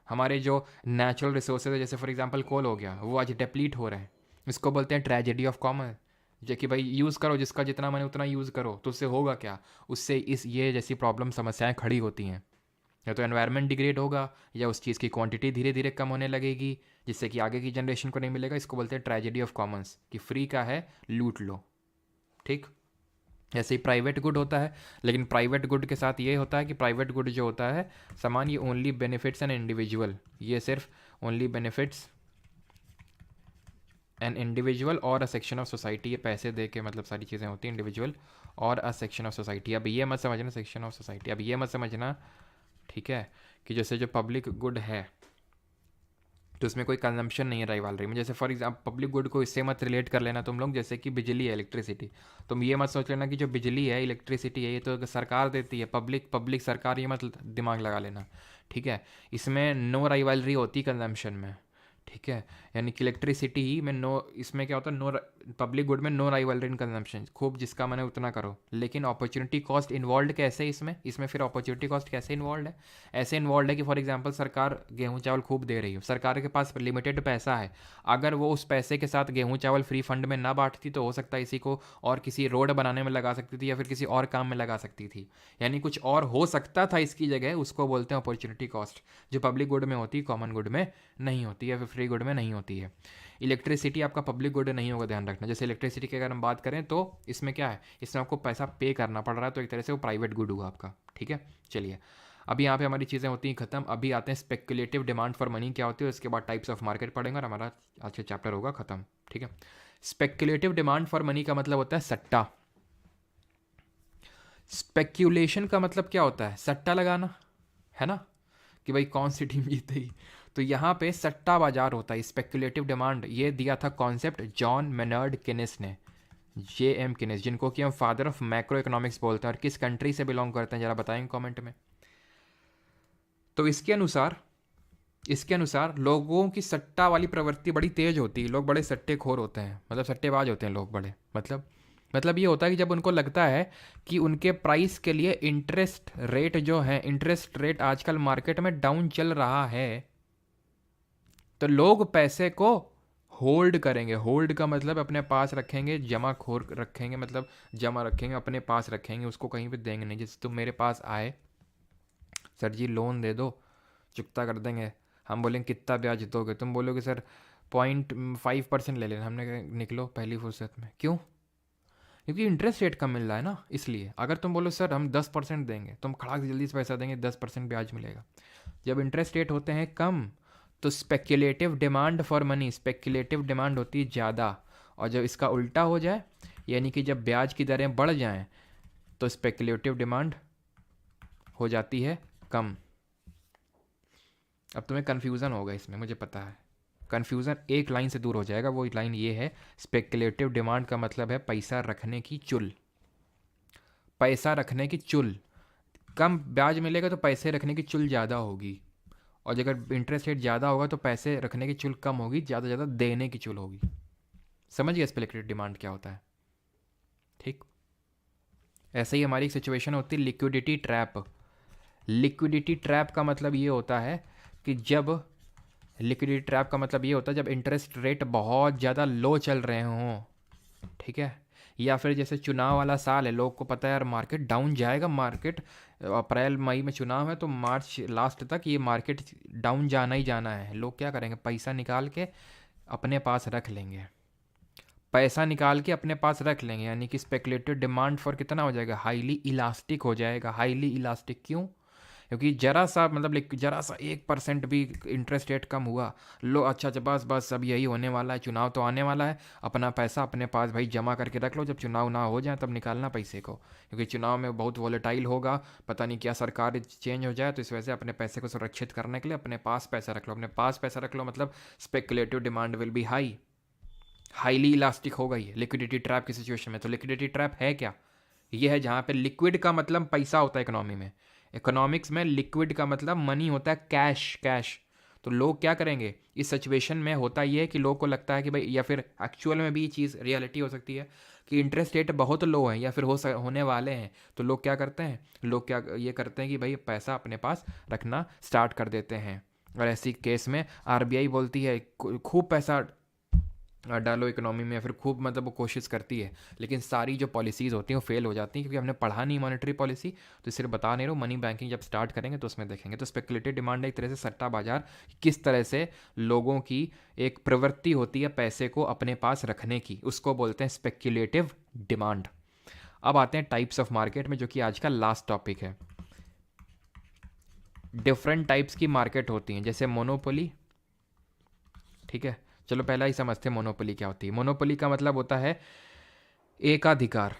S1: हमारे जो नेचुरल रिसोर्सेज है, जैसे फॉर एग्जांपल कोल हो गया, वो आज डिप्लीट हो रहे हैं। इसको बोलते हैं ट्रेजेडी ऑफ कॉमन, जो कि भाई यूज़ करो, जिसका जितना मैंने उतना यूज़ करो, तो उससे होगा क्या, उससे इस ये जैसी प्रॉब्लम समस्याएं खड़ी होती हैं। या तो एनवायरनमेंट डिग्रेड होगा, या उस चीज़ की क्वांटिटी धीरे धीरे कम होने लगेगी, जिससे कि आगे की जनरेशन को नहीं मिलेगा। इसको बोलते हैं ट्रेजेडी ऑफ कॉमन्स, कि फ्री का है लूट लो, ठीक। ऐसे ही प्राइवेट गुड होता है, लेकिन प्राइवेट गुड के साथ ये होता है कि प्राइवेट गुड जो होता है सामान, ये ओनली बेनिफिट्स एन इंडिविजुअल, ये सिर्फ ओनली बेनिफिट्स एन इंडिविजुअल और अ सेक्शन ऑफ सोसाइटी। ये पैसे दे के मतलब सारी चीज़ें होती हैं, इंडिविजुअल और अ सेक्शन ऑफ सोसाइटी। अब ये मत समझना सेक्शन ऑफ सोसाइटी, अब ये मत समझना, ठीक है, कि जैसे जो पब्लिक गुड है तो उसमें कोई कंजम्पशन नहीं है राइवलरी में। जैसे फॉर एग्जाम्पल पब्लिक गुड को इससे मत रिलेट कर लेना तुम लोग, जैसे कि बिजली है, इलेक्ट्रिसिटी। तुम ये मत सोच लेना कि जो बिजली है, इलेक्ट्रिसिटी है, ये तो सरकार देती है, पब्लिक सरकार, ये मत दिमाग लगा लेना, ठीक है। इसमें नो राइवलरी होती कंजम्पशन में, ठीक है, यानी कि इलेक्ट्रिसिटी में नो, इसमें क्या होता है, नो पब्लिक गुड में नो राइवलरी इन कंजम्पशन, खूब जिसका मैंने उतना करो। लेकिन अपॉर्चुनिटी कॉस्ट इन्वॉल्व कैसे इसमें फिर अपॉर्चुनिटी कॉस्ट कैसे इन्वॉल्व है, ऐसे इन्वॉल्व है कि फॉर एग्जांपल सरकार गेहूं चावल खूब दे रही हो, सरकार के पास लिमिटेड पैसा है, अगर वो उस पैसे के साथ गेहूं चावल फ्री फंड में ना बांटती तो हो सकता है इसी को और किसी रोड बनाने में लगा सकती थी, या फिर किसी और काम में लगा सकती थी, यानी कुछ और हो सकता था इसकी जगह। उसको बोलते हैं अपॉर्चुनिटी कॉस्ट, जो पब्लिक गुड में होती है, कॉमन गुड में नहीं होती है, फिर फ्री गुड में नहीं होती है। इलेक्ट्रिसिटी आपका पब्लिक गुड नहीं होगा, ध्यान रखना। जैसे इलेक्ट्रिसिटी की अगर हम बात करें तो इसमें क्या है, इसमें आपको पैसा पे करना पड़ रहा है, तो एक तरह से वो प्राइवेट गुड हुआ आपका, ठीक है। चलिए, अभी यहाँ पे हमारी चीज़ें होती हैं ख़त्म। अभी आते हैं स्पेकुलेटिव डिमांड फॉर मनी क्या होती है, उसके बाद टाइप्स ऑफ मार्केट पढ़ेंगे और हमारा आज का चैप्टर होगा ख़त्म, ठीक है। स्पेकुलेटिव डिमांड फॉर मनी का मतलब होता है सट्टा। स्पेक्यूलेशन का मतलब क्या होता है, सट्टा लगाना, है ना, कि भाई कौन सी टीम जीतेगी। तो यहाँ पे सट्टा बाजार होता है, स्पेकुलेटिव डिमांड। ये दिया था कॉन्सेप्ट जॉन मेनर्ड किनिस ने, JM किनिस, जिनको कि हम फादर ऑफ मैक्रो इकोनॉमिक्स बोलते हैं। और किस कंट्री से बिलोंग करते हैं जरा बताएंगे कमेंट में। तो इसके अनुसार लोगों की सट्टा वाली प्रवृत्ति बड़ी तेज होती है, लोग बड़े सट्टे खोर होते हैं, मतलब सट्टेबाज होते हैं लोग बड़े। मतलब ये होता है कि जब उनको लगता है कि उनके प्राइस के लिए इंटरेस्ट रेट जो है, इंटरेस्ट रेट आजकल मार्केट में डाउन चल रहा है, तो लोग पैसे को होल्ड करेंगे। होल्ड का मतलब अपने पास रखेंगे, जमा खोर रखेंगे, मतलब जमा रखेंगे, अपने पास रखेंगे, उसको कहीं पे देंगे नहीं। जैसे तुम मेरे पास आए, सर जी लोन दे दो, चुकता कर देंगे। हम बोलेंगे कितना ब्याज दोगे, तुम बोलोगे सर 0.5% ले लेना। हमने कहा निकलो पहली फुर्सत में, क्यों, क्योंकि इंटरेस्ट रेट कम मिल रहा है ना, इसलिए। अगर तुम बोलो सर हम 10% देंगे, तुम खड़ा से जल्दी से पैसा देंगे, 10% ब्याज मिलेगा। जब इंटरेस्ट रेट होते हैं कम तो speculative demand for money, speculative demand होती है ज़्यादा। और जब इसका उल्टा हो जाए, यानी कि जब ब्याज की दरें बढ़ जाएं, तो स्पेक्युलेटिव डिमांड हो जाती है कम। अब तुम्हें कन्फ्यूज़न होगा इसमें, मुझे पता है। कन्फ्यूज़न एक लाइन से दूर हो जाएगा, वो लाइन ये है, स्पेक्युलेटिव डिमांड का मतलब है पैसा रखने की चुल। पैसा रखने की चुल, कम ब्याज मिलेगा तो पैसे रखने की चुल ज़्यादा होगी, और अगर इंटरेस्ट रेट ज़्यादा होगा तो पैसे रखने की चुल कम होगी, ज़्यादा ज़्यादा देने की चुल होगी। समझ गया स्पेक्युलेटिव डिमांड क्या होता है, ठीक। ऐसे ही हमारी एक सिचुएशन होती है लिक्विडिटी ट्रैप। लिक्विडिटी ट्रैप का मतलब ये होता है कि जब जब इंटरेस्ट रेट बहुत ज़्यादा लो चल रहे हों, ठीक है, या फिर जैसे चुनाव वाला साल है, लोग को पता है यार मार्केट डाउन जाएगा, मार्केट अप्रैल मई में चुनाव है तो मार्च लास्ट तक ये मार्केट डाउन जाना ही जाना है। लोग क्या करेंगे, पैसा निकाल के अपने पास रख लेंगे, यानी कि स्पेकुलेटिव डिमांड फॉर कितना हो जाएगा, हाईली इलास्टिक हो जाएगा। हाईली इलास्टिक क्यों, क्योंकि जरा सा 1% भी इंटरेस्ट रेट कम हुआ, लो अच्छा बस अब यही होने वाला है, चुनाव तो आने वाला है, अपना पैसा अपने पास भाई जमा करके रख लो, जब चुनाव ना हो जाए तब निकालना पैसे को, क्योंकि चुनाव में बहुत वॉलेटाइल होगा, पता नहीं क्या सरकार चेंज हो जाए, तो इस वजह से अपने पैसे को सुरक्षित करने के लिए अपने पास पैसा रख लो, मतलब speculative demand will be highly elastic हो गई है लिक्विडिटी ट्रैप की सिचुएशन में। तो लिक्विडिटी ट्रैप है क्या, ये है जहाँ पे लिक्विड का मतलब पैसा होता है इकोनॉमी में। इकोनॉमिक्स में लिक्विड का मतलब मनी होता है, कैश कैश। तो लोग क्या करेंगे इस सिचुएशन में, होता ये है कि लोग को लगता है कि भाई, या फिर एक्चुअल में भी ये चीज़ रियलिटी हो सकती है कि इंटरेस्ट रेट बहुत लो है या फिर होने वाले हैं, तो लोग क्या करते हैं, लोग क्या ये करते हैं कि भाई पैसा अपने पास रखना स्टार्ट कर देते हैं। और ऐसी केस में आरबीआई बोलती है खूब पैसा डालो इकोनॉमी में, या फिर खूब मतलब वो कोशिश करती है, लेकिन सारी जो पॉलिसीज़ होती हैं वो फेल हो जाती हैं, क्योंकि हमने पढ़ा नहीं मॉनेटरी पॉलिसी। तो सिर्फ बता नहीं रहा हूँ, मनी बैंकिंग जब स्टार्ट करेंगे तो उसमें देखेंगे। तो स्पेकुलेटिव डिमांड एक तरह से सट्टा बाजार, किस तरह से लोगों की एक प्रवृत्ति होती है पैसे को अपने पास रखने की, उसको बोलते हैं स्पेकुलेटिव डिमांड। अब आते हैं टाइप्स ऑफ मार्केट में, जो कि आज का लास्ट टॉपिक है। डिफरेंट टाइप्स की मार्केट होती हैं, जैसे मोनोपोली। ठीक है, चलो पहला ही समझते हैं मोनोपोली क्या होती है। मोनोपोली का मतलब होता है एकाधिकार।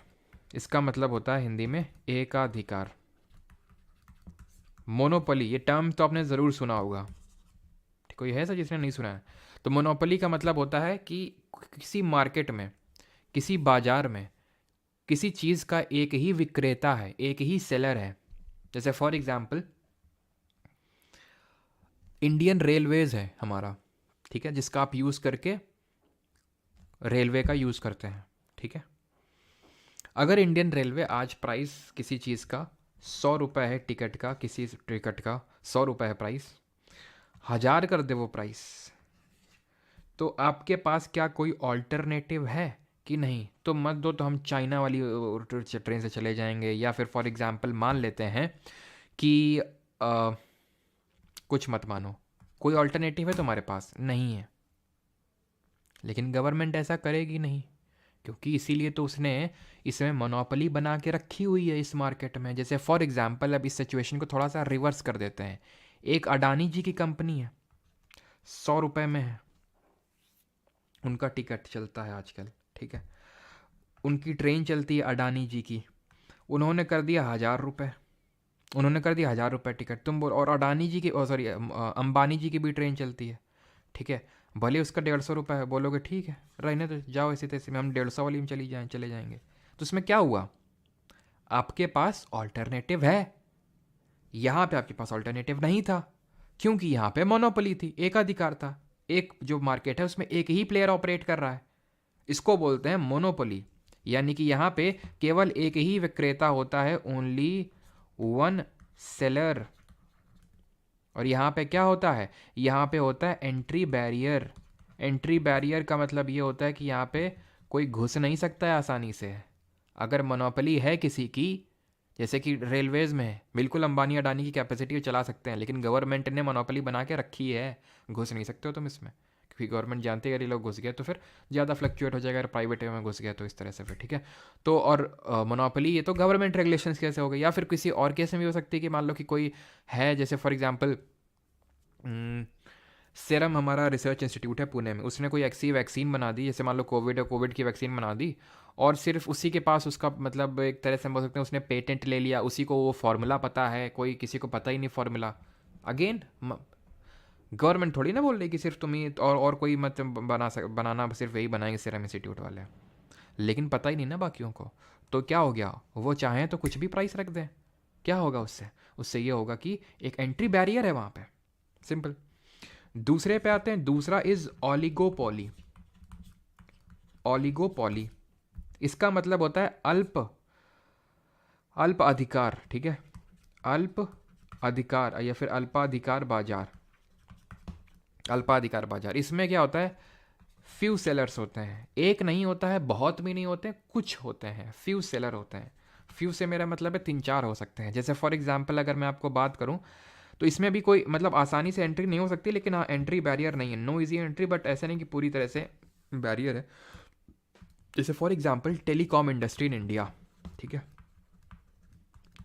S1: इसका मतलब होता है हिंदी में एकाधिकार। मोनोपोली, ये टर्म तो आपने ज़रूर सुना होगा, कोई है सर जिसने नहीं सुना है? तो मोनोपोली का मतलब होता है कि किसी मार्केट में, किसी बाजार में किसी चीज़ का एक ही विक्रेता है, एक ही सेलर है। जैसे फॉर एग्जाम्पल इंडियन रेलवेज़ है हमारा, ठीक है, जिसका आप यूज़ करके रेलवे का यूज़ करते हैं। ठीक है, अगर इंडियन रेलवे आज प्राइस किसी चीज़ का 100 रुपये है, टिकट का, किसी टिकट का 100 रुपये है प्राइस, 1000 कर दे वो प्राइस, तो आपके पास क्या कोई ऑल्टरनेटिव है कि नहीं? तो मत दो तो हम चाइना वाली ट्रेन से चले जाएंगे, या फिर फॉर एग्जांपल मान लेते हैं कि कुछ मत मानो, कोई ऑल्टरनेटिव है तुम्हारे पास नहीं है, लेकिन गवर्नमेंट ऐसा करेगी नहीं, क्योंकि इसीलिए तो उसने इसमें मोनोपोली बना के रखी हुई है इस मार्केट में। जैसे फॉर एग्जांपल अब इस सिचुएशन को थोड़ा सा रिवर्स कर देते हैं। एक अडानी जी की कंपनी है, 100 रुपये में है उनका टिकट चलता है आजकल। ठीक है, उनकी ट्रेन चलती है अडानी जी की, उन्होंने कर दिया 1000 रुपये, उन्होंने कर दिया 1000 रुपये टिकट। तुम बोल, और अडानी जी की, सॉरी अंबानी जी की भी ट्रेन चलती है, ठीक है, भले उसका 150 रुपये है, बोलोगे ठीक है रहने तो जाओ इसी तैसे में, हम 150 वाली में चले जाएंगे। तो उसमें क्या हुआ, आपके पास ऑल्टरनेटिव है, यहाँ पे आपके पास ऑल्टरनेटिव नहीं था, क्योंकि यहाँ पे मोनोपोली थी, एकाधिकार था। एक जो मार्केट है उसमें एक ही प्लेयर ऑपरेट कर रहा है, इसको बोलते हैं मोनोपोली। यानी कि यहाँ पे केवल एक ही विक्रेता होता है, ओनली वन सेलर। और यहाँ पे क्या होता है, यहाँ पे होता है एंट्री बैरियर। एंट्री बैरियर का मतलब ये होता है कि यहाँ पे कोई घुस नहीं सकता है आसानी से। अगर मोनोपोली है किसी की, जैसे कि रेलवेज में है, बिल्कुल अंबानी अडानी की कैपेसिटी चला सकते हैं, लेकिन गवर्नमेंट ने मोनोपोली बना के रखी है, घुस नहीं सकते हो तुम इसमें, क्योंकि गवर्नमेंट जानती है अगर ये लोग घुस गए तो फिर ज़्यादा फ्लक्चुएट हो जाएगा, अगर प्राइवेट में घुस गया तो इस तरह से फिर। ठीक है, तो और मोनोपोली ये तो गवर्नमेंट रेगुलेशंस कैसे हो गई, या फिर किसी और केस में भी हो सकती है कि मान लो कि कोई है, जैसे फॉर एग्जांपल सीरम हमारा रिसर्च इंस्टीट्यूट है पुणे में, उसने कोई ऐसी वैक्सीन बना दी, जैसे मान लो कोविड है, कोविड की वैक्सीन बना दी, और सिर्फ उसी के पास उसका मतलब एक तरह से हम बोल सकते हैं उसने पेटेंट ले लिया, उसी को वो फार्मूला पता है, कोई किसी को पता ही नहीं फार्मूला। अगेन गवर्नमेंट थोड़ी ना बोल रही कि सिर्फ तुम ही और कोई मत बनाना, सिर्फ यही बनाएंगे सीरम इंस्टीट्यूट वाले, लेकिन पता ही नहीं ना बाकियों को। तो क्या हो गया, वो चाहें तो कुछ भी प्राइस रख दें, क्या होगा उससे, उससे ये होगा कि एक एंट्री बैरियर है वहाँ पे, सिंपल। दूसरे पे आते हैं, दूसरा इज ऑलिगोपोली। ऑलिगोपोली इसका मतलब होता है अल्प अधिकार। ठीक है, अल्प अधिकार या फिर अल्पाधिकार बाजार। अल्पाधिकार बाजार, इसमें क्या होता है, फ्यू सेलर्स होते हैं, एक नहीं होता है, बहुत भी नहीं होते, कुछ होते हैं, फ्यू सेलर होते हैं। फ्यू से मेरा मतलब है 3-4 हो सकते हैं। जैसे फॉर एग्जांपल अगर मैं आपको बात करूं, तो इसमें भी कोई मतलब आसानी से एंट्री नहीं हो सकती, लेकिन हाँ एंट्री बैरियर नहीं है, नो इजी एंट्री, बट ऐसा नहीं कि पूरी तरह से बैरियर है। जैसे for example telecom industry in India, ठीक है,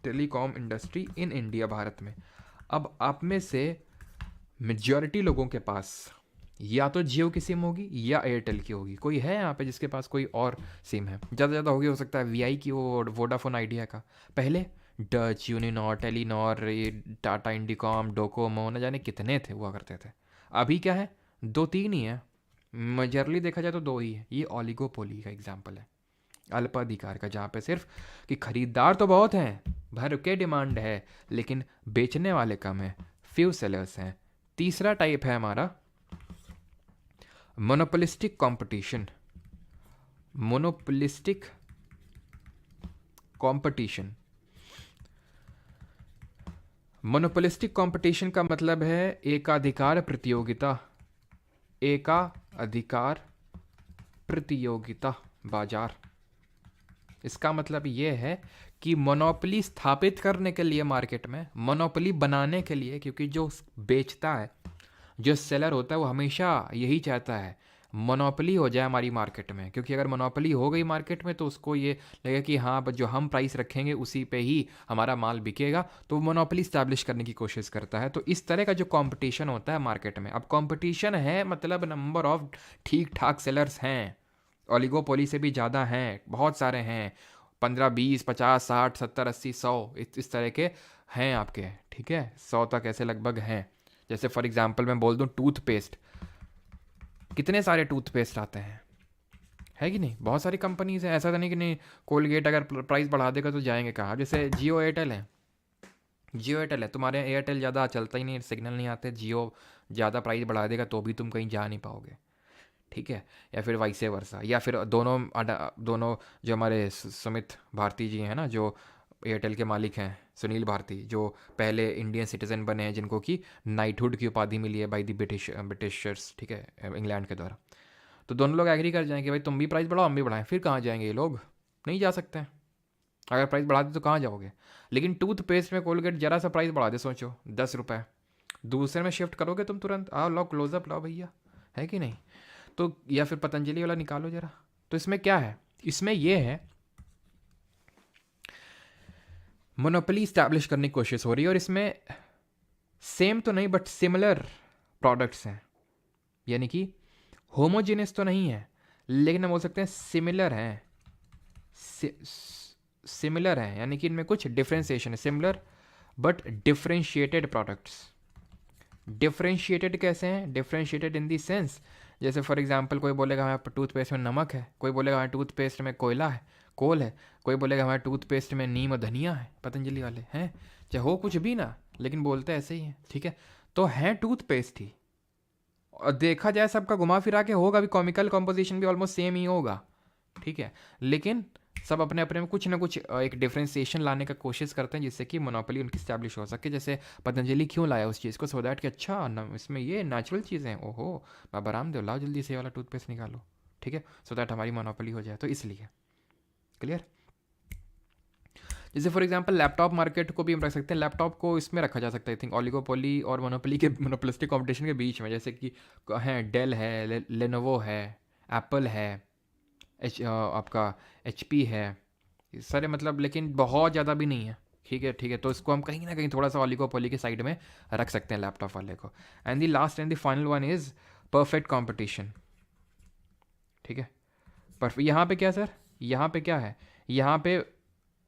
S1: telecom industry in India, Bharat में। अब आप में से मेजॉरिटी लोगों के पास या तो जियो की सिम होगी या एयरटेल की होगी। कोई है यहाँ पे जिसके पास कोई और सिम है? ज़्यादा ज़्यादा होगी, हो सकता है वीआई की, वो वोडाफोन आइडिया का। पहले डच, यूनिनॉर, टेलीनॉर, ये टाटा इंडिकॉम, डोकोमो, न जाने कितने थे हुआ करते थे। अभी क्या है, 2-3 ही है, मेजरली देखा जाए तो 2 ही है। ये ऑलिगोपोली का एग्जाम्पल है। अल्पाधिकार का, जहाँ पे सिर्फ कि खरीदार तो बहुत हैं, भर के डिमांड है, लेकिन बेचने वाले कम हैं, फ्यू सेलर्स हैं। तीसरा टाइप है हमारा monopolistic competition. Monopolistic competition, monopolistic competition का मतलब है एकाधिकार प्रतियोगिता। एकाधिकार प्रतियोगिता बाजार। इसका मतलब ये है कि मोनोपोली स्थापित करने के लिए मार्केट में, मोनोपोली बनाने के लिए, क्योंकि जो बेचता है, जो सेलर होता है, वो हमेशा यही चाहता है मोनोपोली हो जाए हमारी मार्केट में, क्योंकि अगर मोनोपोली हो गई मार्केट में तो उसको ये लगेगा कि हाँ बस जो हम प्राइस रखेंगे उसी पे ही हमारा माल बिकेगा, तो वो मोनोपोली स्टैब्लिश करने की कोशिश करता है। तो इस तरह का जो कंपटीशन होता है मार्केट में, अब कंपटीशन है मतलब नंबर ऑफ ठीक ठाक सेलर्स हैं, ओलिगोपोली से भी ज़्यादा हैं, बहुत सारे हैं, 15 20 50 60 70 80 100 इस तरह के हैं आपके, ठीक है, 100 तक ऐसे लगभग हैं। जैसे फॉर एग्जांपल मैं बोल दूं टूथपेस्ट, कितने सारे टूथपेस्ट आते हैं, है कि नहीं, बहुत सारी कंपनीज हैं, ऐसा तो नहीं कि नहीं कोलगेट अगर प्राइस बढ़ा देगा तो जाएंगे कहाँ। जैसे जियो एयरटेल है, जियो एयरटेल है, तुम्हारे एयरटेल ज़्यादा चलता ही नहीं, सिग्नल नहीं आते, जियो ज़्यादा प्राइस बढ़ा देगा तो भी तुम कहीं जा नहीं पाओगे, ठीक है। या फिर वाइसे वर्सा, या फिर दोनों जो हमारे सुमित भारती जी हैं ना, जो एयरटेल के मालिक हैं, सुनील भारती, जो पहले इंडियन सिटीजन बने हैं, जिनको कि नाइटहुड की उपाधि मिली है बाय द ब्रिटिशर्स, ठीक है, इंग्लैंड के द्वारा। तो दोनों लोग एग्री कर जाएंगे भाई तुम भी प्राइस बढ़ाओ हम भी बढ़ाएं, फिर कहाँ जाएंगे ये लोग, नहीं जा सकते हैं। अगर प्राइस बढ़ा दे तो कहाँ जाओगे। लेकिन टूथपेस्ट में कोलगेट जरा सा प्राइस बढ़ा दे, सोचो 10 रुपये, दूसरे में शिफ्ट करोगे तुम तुरंत, आओ लो क्लोजअप लाओ भैया, है कि नहीं। तो या फिर पतंजलि वाला निकालो जरा। तो इसमें क्या है, इसमें यह है मोनोपोली स्टैब्लिश करने की कोशिश हो रही है, और इसमें सेम तो नहीं बट सिमिलर प्रोडक्ट्स हैं, यानी कि होमोजेनियस तो नहीं है, लेकिन हम बोल सकते हैं सिमिलर हैं, सिमिलर हैं, यानी कि इनमें कुछ डिफ्रेंशिएशन है, similar but differentiated products. Differentiated कैसे हैं, डिफ्रेंशिएटेड इन दी सेंस, जैसे फॉर एग्जांपल कोई बोलेगा हमारे टूथपेस्ट में नमक है, कोई बोलेगा हमारे टूथपेस्ट में कोयला है, कोल है, कोई बोलेगा हमारे टूथपेस्ट में नीम और धनिया है, पतंजलि वाले हैं, चाहे हो कुछ भी ना, लेकिन बोलते ऐसे ही हैं, ठीक है। तो हैं टूथपेस्ट ही, और देखा जाए सबका घुमा फिरा के होगा भी, कॉमिकल कॉम्पोजिशन भी ऑलमोस्ट सेम ही होगा, ठीक है, लेकिन सब अपने अपने में कुछ ना कुछ एक डिफ्रेंसिएशन लाने का कोशिश करते हैं, जिससे कि मोनोपोली उनकी स्टैब्लिश हो सके। जैसे पतंजलि क्यों लाया उस चीज़ को, सो दैट कि अच्छा इसमें ये नेचुरल चीज़ें हैं, ओहो बाबा रामदेव लाओ जल्दी से वाला टूथपेस्ट निकालो, ठीक है, सो दैट हमारी मोनोपोली हो जाए, तो इसलिए क्लियर। जैसे फॉर एग्जांपल लैपटॉप मार्केट को भी हम रख सकते हैं, लैपटॉप को इसमें रखा जा सकता है आई थिंक ओलिगोपोली और मोनोपोली के, मोनोपोलिस्टिक कंपटीशन के बीच में, जैसे कि हैं डेल है, लेनोवो है, एप्पल है, आपका HP है, सारे मतलब, लेकिन बहुत ज़्यादा भी नहीं है, ठीक है, ठीक है। तो इसको हम कहीं ना कहीं थोड़ा सा ओलिगोपोली के साइड में रख सकते हैं लैपटॉप वाले को। And the last and the final one is perfect competition, ठीक है। पर यहाँ पे क्या सर, यहाँ पे क्या है, यहाँ पे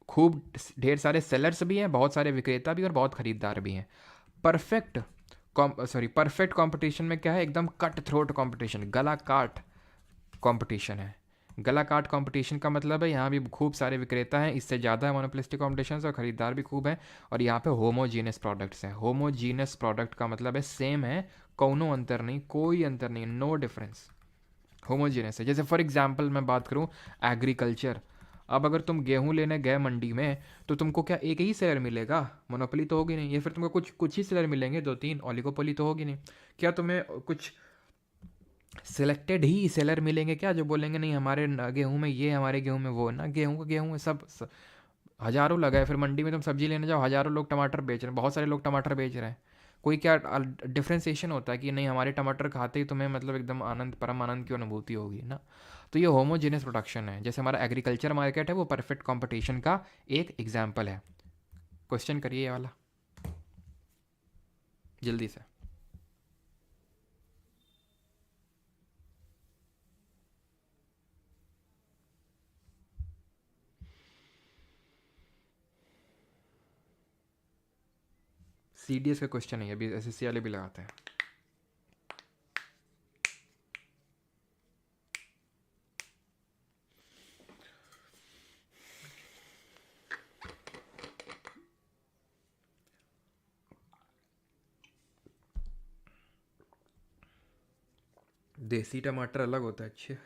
S1: खूब ढेर सारे सेलर्स भी हैं, बहुत सारे विक्रेता भी और बहुत खरीदार भी हैं। परफेक्ट परफेक्ट कंपटीशन में क्या है, एकदम कट थ्रोट कंपटीशन, गला काट कंपटीशन है। गला काट कंपटीशन का मतलब है यहाँ भी खूब सारे विक्रेता हैं, इससे ज़्यादा है मोनोपोलिस्टिक कंपटीशन, और ख़रीदार भी खूब हैं, और यहाँ पे होमोजीनियस प्रोडक्ट्स हैं। होमोजीनियस प्रोडक्ट का मतलब है सेम है, कोनो अंतर नहीं, कोई अंतर नहीं, नो डिफरेंस, होमोजीनियस है। जैसे फॉर एग्जांपल मैं बात करूँ एग्रीकल्चर, अब अगर तुम गेहूँ लेने गए मंडी में तो तुमको क्या एक ही सेलर मिलेगा, मोनोपोली तो होगी नहीं, या फिर तुमको कुछ कुछ ही सेलर मिलेंगे, 2 3, ओलिगोपोली तो होगी नहीं। क्या तुम्हें कुछ सिलेक्टेड ही सेलर मिलेंगे क्या, जो बोलेंगे नहीं हमारे गेहूँ में ये, हमारे गेहूँ में वो, ना गेहूँ का गेहूँ सब हज़ारों लगाए, फिर मंडी में तुम सब्जी लेने जाओ, हज़ारों लोग टमाटर बेच रहे हैं, बहुत सारे लोग टमाटर बेच रहे हैं, कोई क्या डिफ्रेंसिएशन होता है कि नहीं हमारे टमाटर खाते ही तुम्हें मतलब एकदम आनंद, परम आनंद की अनुभूति होगी ना। तो ये होमोजेनियस प्रोडक्शन है। जैसे हमारा एग्रीकल्चर मार्केट है वो परफेक्ट कंपटीशन का एक एग्जाम्पल है। क्वेश्चन करिए ये वाला जल्दी से। CDS का क्वेश्चन है, अभी SSC वाले भी लगाते हैं। देसी टमाटर अलग होता है अच्छे।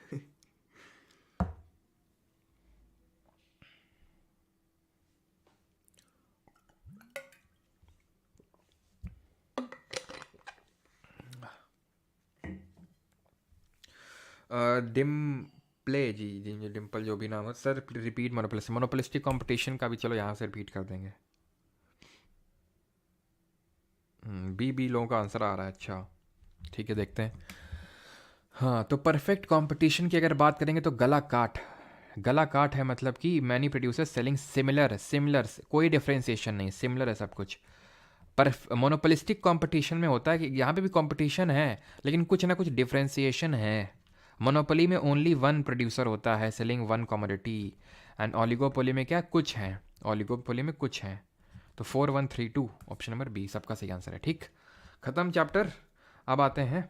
S1: डिम प्ले जी जी जी, डिम्पल जो भी नाम है sir, repeat monopolist monopolistic competition का भी चलो यहाँ से रिपीट कर देंगे। बी लोगों का आंसर आ रहा है, अच्छा ठीक है देखते हैं। हाँ तो परफेक्ट कंपटीशन की अगर बात करेंगे तो गला काट, गला काट है मतलब कि many producer selling similar, similar कोई डिफ्रेंसिएशन नहीं, सिमिलर है सब कुछ। पर मोनोपोलिस्टिक कंपटीशन में होता है कि यहाँ पे भी कंपटीशन है लेकिन कुछ ना कुछ डिफ्रेंसिएशन है। मोनोपोली में ओनली वन प्रोड्यूसर होता है selling one commodity, and oligopoly में क्या कुछ है, ओलिगोपोली में कुछ है। तो 4132 ऑप्शन नंबर बी सबका सही आंसर है। ठीक, खत्म चैप्टर। अब आते हैं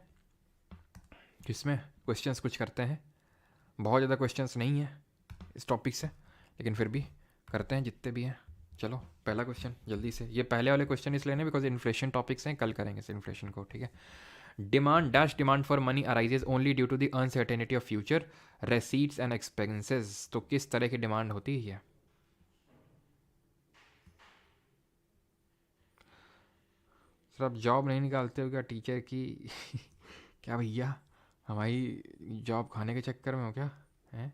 S1: किसमें, क्वेश्चंस कुछ करते हैं। बहुत ज़्यादा क्वेश्चंस नहीं है इस टॉपिक से, लेकिन फिर भी करते हैं जितने भी हैं। चलो पहला क्वेश्चन जल्दी से, ये पहले वाले क्वेश्चन इसलिए नहीं बिकॉज इन्फ्लेशन टॉपिक्स हैं, कल करेंगे इस इन्फ्लेशन को। ठीक है, demand dash demand for money arises only due to the uncertainty of future receipts and expenses. तो किस तरह की डिमांड होती है? सर आप जॉब नहीं निकालते हो क्या टीचर की? क्या भैया हमारी जॉब खाने के चक्कर में हो क्या हैं?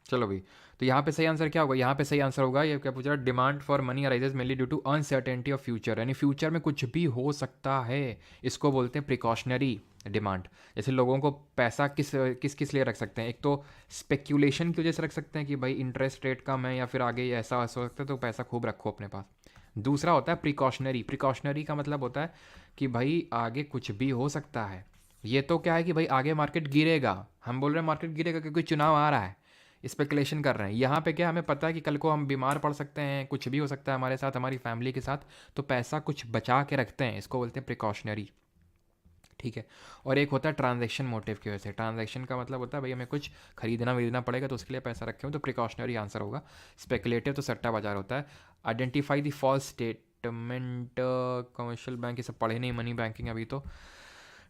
S1: चलो भाई, तो यहाँ पे सही आंसर क्या होगा? यहाँ पे सही आंसर होगा, ये क्या पूछ रहा है, demand for money arises mainly due to uncertainty of future, यानी फ्यूचर में कुछ भी हो सकता है। इसको बोलते हैं प्रिकॉशनरी डिमांड। जैसे लोगों को पैसा किस किस किस लिए रख सकते हैं, एक तो स्पेक्यूलेशन की वजह से रख सकते हैं कि भाई इंटरेस्ट रेट कम है या फिर आगे ऐसा हो सकता है तो पैसा खूब रखो अपने पास। दूसरा होता है प्रिकॉशनरी, प्रिकॉशनरी का मतलब होता है कि भाई आगे कुछ भी हो सकता है। ये तो क्या है कि भाई आगे मार्केट गिरेगा, हम बोल रहे हैं मार्केट गिरेगा क्योंकि चुनाव आ रहा है, स्पेकुलेशन कर रहे हैं। यहाँ पे क्या, हमें पता है कि कल को हम बीमार पड़ सकते हैं, कुछ भी हो सकता है हमारे साथ, हमारी फैमिली के साथ, तो पैसा कुछ बचा के रखते हैं, इसको बोलते हैं प्रिकॉशनरी। ठीक है, और एक होता है ट्रांजैक्शन मोटिव की वजह से। ट्रांजैक्शन का मतलब होता है भाई हमें कुछ खरीदना वीदना पड़ेगा तो उसके लिए पैसा रखे हो, तो प्रिकॉशनरी आंसर होगा। स्पेकुलेटिव तो सट्टा बाजार होता है। Identify the false statement, commercial bank, ये सब पढ़े नहीं, मनी बैंकिंग अभी तो।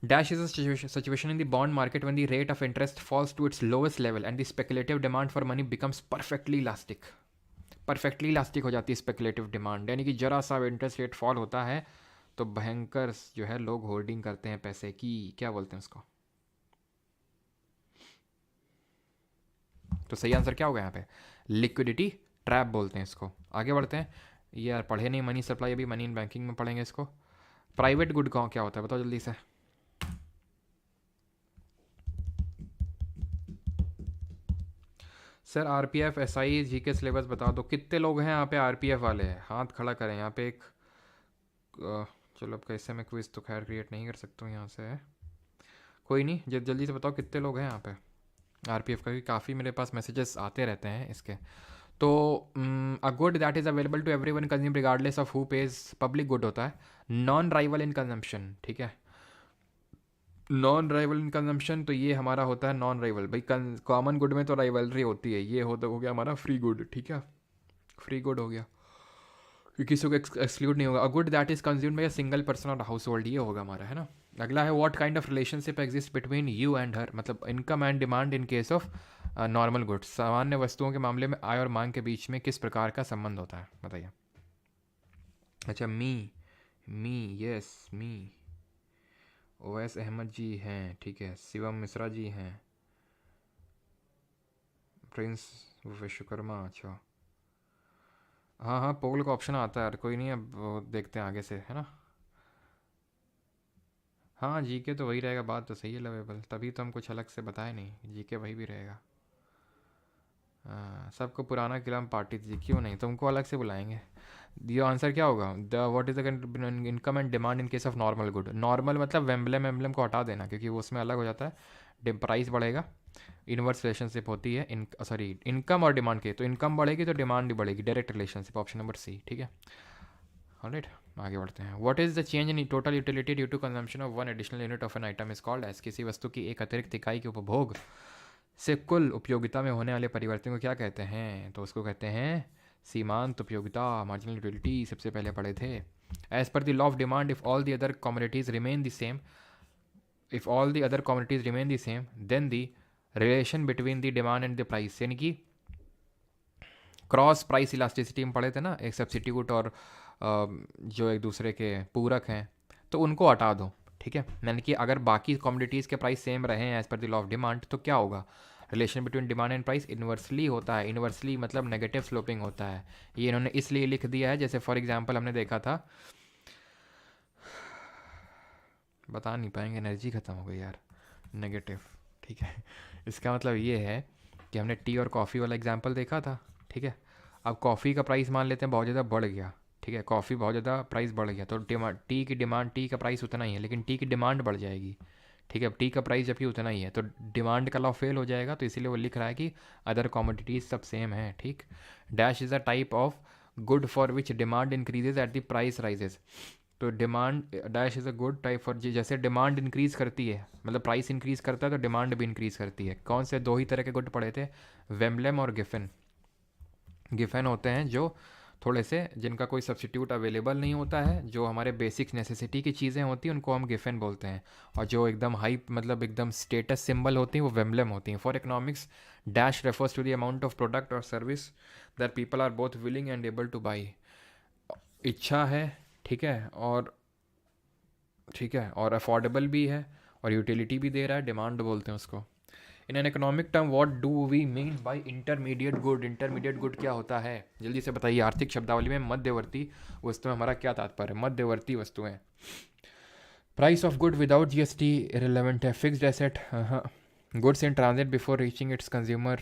S1: Dash is a situation in the bond market when the rate of interest falls to its lowest level and the speculative demand for money becomes perfectly elastic. Perfectly elastic हो जाती है speculative demand, यानी कि जरा सा interest rate fall होता है तो भयंकर जो है लोग होल्डिंग करते हैं पैसे की, क्या बोलते हैं उसको। तो सही आंसर क्या होगा यहाँ पे? लिक्विडिटी ट्रैप बोलते हैं इसको। आगे बढ़ते हैं, ये यार पढ़े नहीं मनी सप्लाई, अभी मनी इन बैंकिंग में पढ़ेंगे इसको। प्राइवेट गुड का क्या होता है बताओ जल्दी से। सर आरपीएफ एसआई जी के सिलेबस बता दो। कितने लोग हैं यहाँ पे आरपीएफ वाले? हाथ खड़ा करें यहाँ पे एक। चलो अब कैसे मैं क्विज तो खैर क्रिएट नहीं कर सकता हूँ यहाँ से, कोई नहीं, जल्दी से बताओ कितने लोग हैं यहाँ पे आरपीएफ का, काफ़ी मेरे पास मैसेजेस आते रहते हैं इसके। तो a good that is available to every one consume regardless of who pays, public good होता है। नॉन राइवल इन कंजम्पशन, ठीक है, नॉन राइवल इन कंजम्पशन, तो ये हमारा होता है नॉन राइवल। भाई कॉमन गुड में तो राइवलरी होती है, ये हो गया हमारा फ्री गुड। ठीक है, फ्री गुड हो गया कि किसी को एक्सक्लूड नहीं होगा। A good that is consumed by a single person और हाउस होल्ड, ये होगा हमारा, है ना। अगला है what kind of relationship exist between you and her, मतलब income and demand in case of normal goods, सामान्य वस्तुओं के मामले में आय और मांग के बीच में किस प्रकार का संबंध होता है बताइए। अच्छा, मी यस मी, ओवैस अहमद जी हैं, ठीक है, शिवम मिश्रा जी हैं, प्रिंस विश्वकर्मा, अच्छा हाँ हाँ पोल का ऑप्शन आता है यार, कोई नहीं, अब वो देखते हैं आगे से, है ना। हाँ जीके तो वही रहेगा, बात तो सही है लवेबल, तभी तो हम कुछ अलग से बताए नहीं, जीके वही भी रहेगा। हाँ, सबको पुराना किला में पार्टी थी, क्यों नहीं, तुमको अलग से बुलाएंगे। ये आंसर क्या होगा? The what is the income and demand in case of normal good. Normal मतलब वेम्बलम एम्बलम को हटा देना क्योंकि वो उसमें अलग हो जाता है, प्राइस बढ़ेगा, इनवर्स रिलेशनशिप होती है इन सॉरी इनकम और डिमांड के, तो इनकम बढ़ेगी तो डिमांड भी बढ़ेगी, direct relationship, option number C. ठीक है, ऑलराइट, आगे बढ़ते हैं. What is the change in total utility due to consumption of one additional unit of an item is called as. किसी वस्तु की एक अतिरिक्त इकाई के उपभोग से कुल उपयोगिता में होने वाले परिवर्तन को क्या कहते हैं? तो उसको कहते हैं सीमांत उपयोगिता, मार्जिनल यूटिलिटी. सबसे पहले पढ़े थे. As per the law of demand, if all the other commodities remain the same, if all the other commodities remain the same, then the relation between the demand and the price, यानी कि cross price elasticity में पढ़े थे ना, एक substitute और जो एक दूसरे के पूरक हैं, तो उनको हटा दो. ठीक है, यानी कि अगर बाकी कमोडिटीज़ के प्राइस सेम रहे हैं as per the law of demand, तो क्या होगा? Relation between demand and price inversely होता है. इन्वर्सली मतलब नेगेटिव स्लोपिंग होता है. ये इन्होंने इसलिए लिख दिया है, जैसे फॉर एग्जांपल हमने देखा था, बता नहीं पाएंगे, एनर्जी खत्म हो गई यार. नेगेटिव, ठीक है. इसका मतलब ये है कि हमने टी और कॉफ़ी वाला एग्जांपल देखा था. ठीक है, अब कॉफ़ी का प्राइस मान लेते हैं बहुत ज़्यादा बढ़ गया. ठीक है, कॉफ़ी बहुत ज़्यादा प्राइस बढ़ गया, तो टी की डिमांड, टी का प्राइस उतना ही है, लेकिन टी की डिमांड बढ़ जाएगी. ठीक है, अब टी का प्राइस जबकि उतना ही है, तो डिमांड का लॉ फेल हो जाएगा. तो इसीलिए वो लिख रहा है कि अदर कमोडिटीज़ सब सेम है. ठीक. Dash is a type of good for which demand increases at the price rises. तो demand, dash is a good type for, जैसे डिमांड इंक्रीज़ करती है, मतलब प्राइस इंक्रीज़ करता है तो डिमांड भी इंक्रीज़ करती है. कौन से? दो ही तरह के गुड पढ़े थे, वेम्बलेम और गिफन. गिफन होते हैं जो थोड़े से, जिनका कोई सब्सिट्यूट अवेलेबल नहीं होता है, जो हमारे बेसिक नेसेसिटी की चीज़ें होती हैं उनको हम गिफन बोलते हैं. और जो एकदम हाई, मतलब एकदम स्टेटस सिंबल होती हैं, वो वेम्बलेम होती हैं. For economics, dash refers to the amount of product और service that people are both willing and able to buy. इच्छा है, ठीक है, और अफोर्डेबल भी है, और यूटिलिटी भी दे रहा है, डिमांड बोलते हैं उसको. In an economic term what do we mean by intermediate good? Intermediate good क्या होता है? जल्दी से बताइए. आर्थिक शब्दावली में मध्यवर्ती वस्तुएं, हमारा क्या तात्पर्य है? मध्यवर्ती वस्तुएं. Price of good without GST irrelevant है. Fixed asset, goods in transit before reaching its consumer,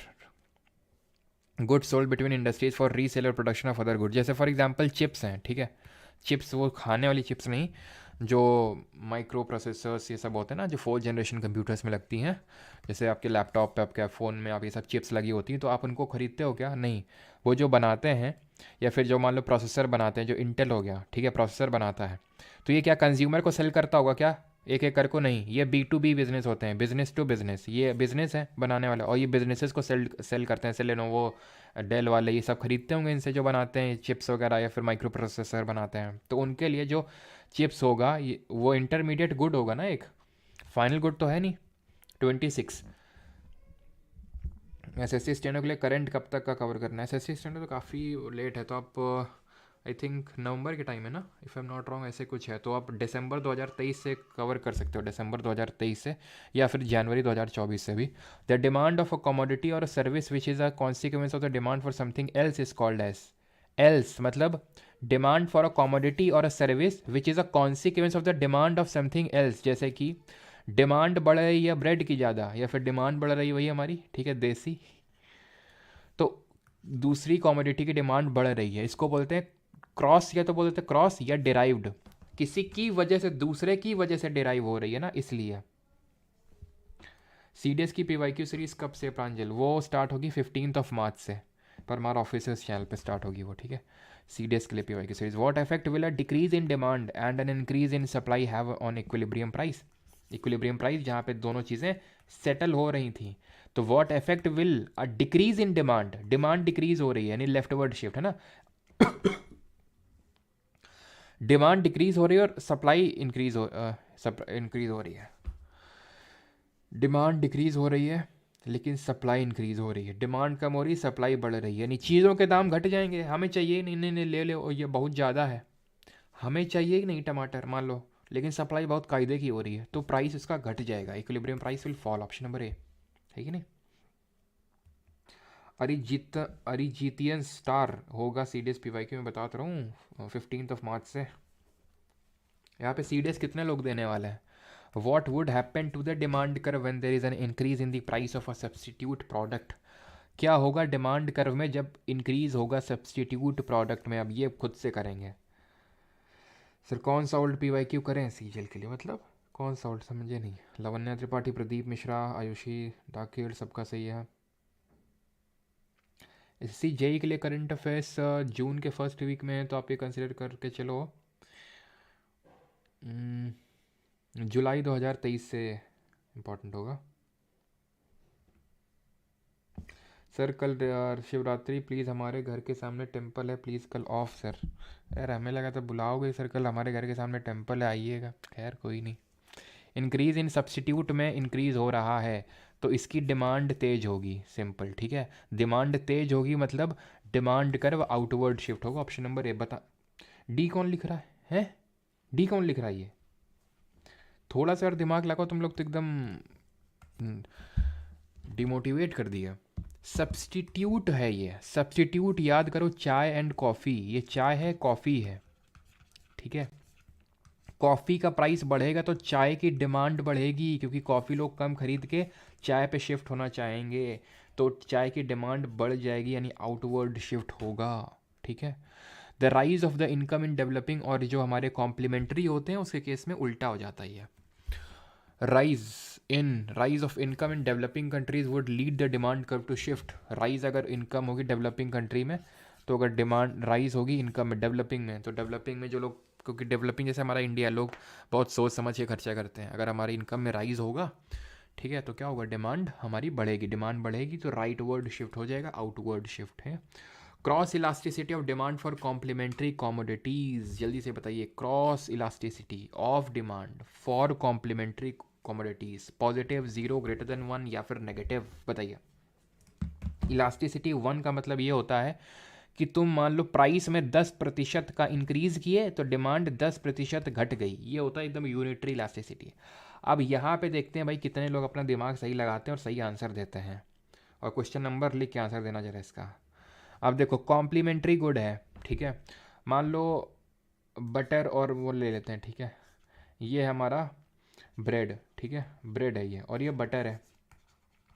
S1: goods sold between industries for resale और प्रोडक्शन ऑफ अदर गुड. जैसे फॉर एग्जांपल चिप्स हैं. ठीक है, चिप्स वो खाने वाली चिप्स नहीं, जो माइक्रो प्रोसेसर्स ये सब होते हैं ना, जो 4th जनरेशन कंप्यूटर्स में लगती हैं. जैसे आपके लैपटॉप पे, आपके फ़ोन में आप ये सब चिप्स लगी होती हैं, तो आप उनको ख़रीदते हो क्या? नहीं. वो जो बनाते हैं, या फिर जो मान लो प्रोसेसर बनाते हैं, जो इंटेल हो गया, ठीक है, प्रोसेसर बनाता है, तो ये क्या कंज्यूमर को सेल करता होगा क्या? एक एक कर को नहीं. ये B2B बिजनेस होते हैं, बिजनेस टू बिजनेस. ये बिजनेस है बनाने वाले, और ये बिजनेसेस को सेल करते हैं. जैसे लेनोवो, डेल वाले, ये सब खरीदते होंगे इनसे, जो बनाते हैं चिप्स वगैरह या फिर माइक्रो प्रोसेसर बनाते हैं. तो उनके लिए जो चिप्स होगा, ये वो इंटरमीडिएट गुड होगा ना, एक फाइनल गुड तो है नहीं. 26 एसएससी स्टैंडर्ड के लिए करंट कब तक का कवर करना है? एसएससी स्टैंडर्ड तो काफ़ी लेट है, तो आप आई थिंक नवंबर के टाइम है ना, if I am not wrong, ऐसे कुछ है. तो आप दिसंबर 2023 से कवर कर सकते हो, दिसंबर 2023 से, या फिर जनवरी 2024 से भी. The demand of a commodity और a service which is a consequence of the demand for something else is called age. Else मतलब डिमांड फॉर अ कमोडिटी और a service which is a consequence of the demand of something else. जैसे कि demand बढ़ रही है bread की ज़्यादा, या फिर डिमांड बढ़ रही है वही हमारी, ठीक है, देसी, तो दूसरी कमोडिटी की डिमांड बढ़ रही है, इसको बोलते हैं क्रॉस, या तो बोलते हैं क्रॉस या डिराइव्ड. किसी की वजह से दूसरे की वजह से डिराइव हो रही है ना, इसलिए. सीडीएस की पीवाईक्यू सीरीज कब से प्रांजल? वो स्टार्ट होगी 15 मार्च से, पर हमारा ऑफिसर्स चैनल पे स्टार्ट होगी वो. ठीक है, सीडीएस के लिए PYQ series. What effect will a decrease in demand and an increase in supply have on equilibrium price? Equilibrium price जहाँ पे दोनों चीज़ें सेटल हो रही थी, तो what effect will a decrease in demand, demand decrease हो रही है, यानी लेफ्टवर्ड शिफ्ट है ना. डिमांड डिक्रीज हो रही है और सप्लाई इंक्रीज हो रही है. डिमांड डिक्रीज हो रही है लेकिन सप्लाई इंक्रीज हो रही है. डिमांड कम हो रही है, सप्लाई बढ़ रही है, यानी चीज़ों के दाम घट जाएंगे. हमें चाहिए नहीं, नहीं, नहीं ले लो, ये बहुत ज़्यादा है, हमें चाहिए ही नहीं टमाटर मान लो, लेकिन सप्लाई बहुत कायदे की हो रही है, तो प्राइस इसका घट जाएगा. Equilibrium price will fall. Option number A है कि नहीं. अरिजीतियन स्टार होगा सीडीएस पीवाईक्यू में, बताता रहा हूँ 15 मार्च से. यहाँ पे सीडीएस कितने लोग देने वाले हैं? What would happen to the demand curve when there is an increase in the price of a substitute product? क्या होगा डिमांड कर्व में जब इंक्रीज होगा सब्सटीट्यूट प्रोडक्ट में? अब ये खुद से करेंगे. सर कौन सा ओल्ड पीवाईक्यू करें सीजीएल के लिए, मतलब कौन सा ओल्ड, समझे नहीं. लवन्या त्रिपाठी, प्रदीप मिश्रा, आयुषी दाकिर, सबका सही है. इसी जेई के लिए करंट अफेयर्स जून के फर्स्ट वीक में है, तो आप ये कंसिडर करके चलो जुलाई 2023 से इम्पोर्टेंट होगा। सर कल यार शिवरात्रि, प्लीज़ हमारे घर के सामने टेंपल है, प्लीज़ कल ऑफ सर। यार हमें लगा तो बुलाओगे सर, कल हमारे घर के सामने टेंपल है, आइएगा। खैर कोई नहीं। इंक्रीज़ इन सब्सटीट्यूट में इंक्रीज़ हो रहा है तो इसकी डिमांड तेज होगी, सिंपल, ठीक है। डिमांड तेज होगी मतलब डिमांड कर्व आउटवर्ड शिफ्ट होगा। Option number A. बता डी कौन लिख रहा है? डी कौन लिख रहा है ये? थोड़ा सा और दिमाग लगाओ तुम लोग तो एकदम डिमोटिवेट कर दिया। सब्सटीट्यूट है ये, सब्सटीट्यूट याद करो, चाय एंड कॉफ़ी, ये चाय है कॉफ़ी है, ठीक है। कॉफ़ी का प्राइस बढ़ेगा तो चाय की डिमांड बढ़ेगी, क्योंकि कॉफ़ी लोग कम खरीद के चाय पे शिफ्ट होना चाहेंगे, तो चाय की डिमांड बढ़ जाएगी, यानी आउटवर्ड शिफ्ट होगा, ठीक है। The rise of the income in developing, और जो हमारे कॉम्प्लीमेंट्री होते हैं उसके केस में उल्टा हो जाता है ये। Rise of income in developing countries would lead the demand curve to shift. Rise अगर इनकम होगी डेवलपिंग कंट्री में, तो अगर डिमांड राइज होगी इनकम में डेवलपिंग में, तो डेवलपिंग में जो लोग, क्योंकि डेवलपिंग जैसे हमारा इंडिया, लोग बहुत सोच समझ के खर्चा करते हैं, अगर हमारी इनकम में राइज होगा, ठीक है, तो क्या होगा, डिमांड हमारी बढ़ेगी, डिमांड बढ़ेगी तो राइट वर्ड शिफ्ट हो जाएगा, आउटवर्ड शिफ्ट है। Cross elasticity of demand for complementary commodities, जल्दी से बताइए। Cross elasticity of demand for complementary commodities, positive, zero, greater than one, या फिर नेगेटिव, बताइए। इलास्टिसिटी वन का मतलब ये होता है कि तुम मान लो प्राइस में 10% का इंक्रीज़ किए तो डिमांड 10% घट गई, ये होता है एकदम यूनिटरी इलास्टिसिटी। अब यहाँ पे देखते हैं भाई कितने लोग अपना दिमाग सही लगाते हैं और सही आंसर देते हैं, और क्वेश्चन नंबर लिख के आंसर देना जरा इसका। अब देखो कॉम्प्लीमेंट्री गुड है, ठीक है, मान लो बटर और वो ले लेते हैं, ठीक है, ये है हमारा ब्रेड, ठीक है, ब्रेड है ये, और ये बटर है,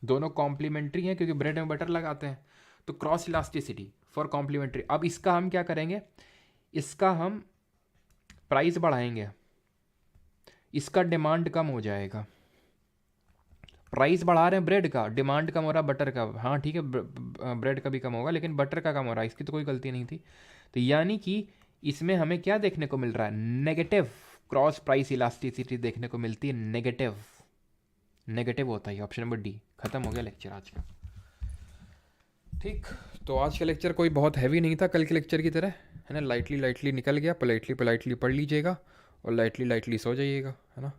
S1: दोनों कॉम्प्लीमेंट्री हैं क्योंकि ब्रेड में बटर लगाते हैं, तो क्रॉस इलास्टिसिटी फॉर कॉम्प्लीमेंट्री। अब इसका हम क्या करेंगे, इसका हम प्राइस बढ़ाएंगे, इसका डिमांड कम हो जाएगा। प्राइस बढ़ा रहे हैं ब्रेड का, डिमांड कम हो रहा है बटर का, हाँ ठीक है, ब्रेड का भी कम होगा लेकिन बटर का कम हो रहा है, इसकी तो कोई गलती नहीं थी। तो यानी कि इसमें हमें क्या देखने को मिल रहा है, नेगेटिव क्रॉस प्राइस इलास्टिसिटी देखने को मिलती है, नेगेटिव, नेगेटिव होता है ऑप्शन नंबर डी। खत्म हो गया लेक्चर आज का, ठीक। तो आज का लेक्चर कोई बहुत हैवी नहीं था कल के लेक्चर की तरह, है ना, लाइटली लाइटली निकल गया, पोलाइटली पोलाइटली पढ़ लीजिएगा और लाइटली लाइटली सो जाइएगा, है ना।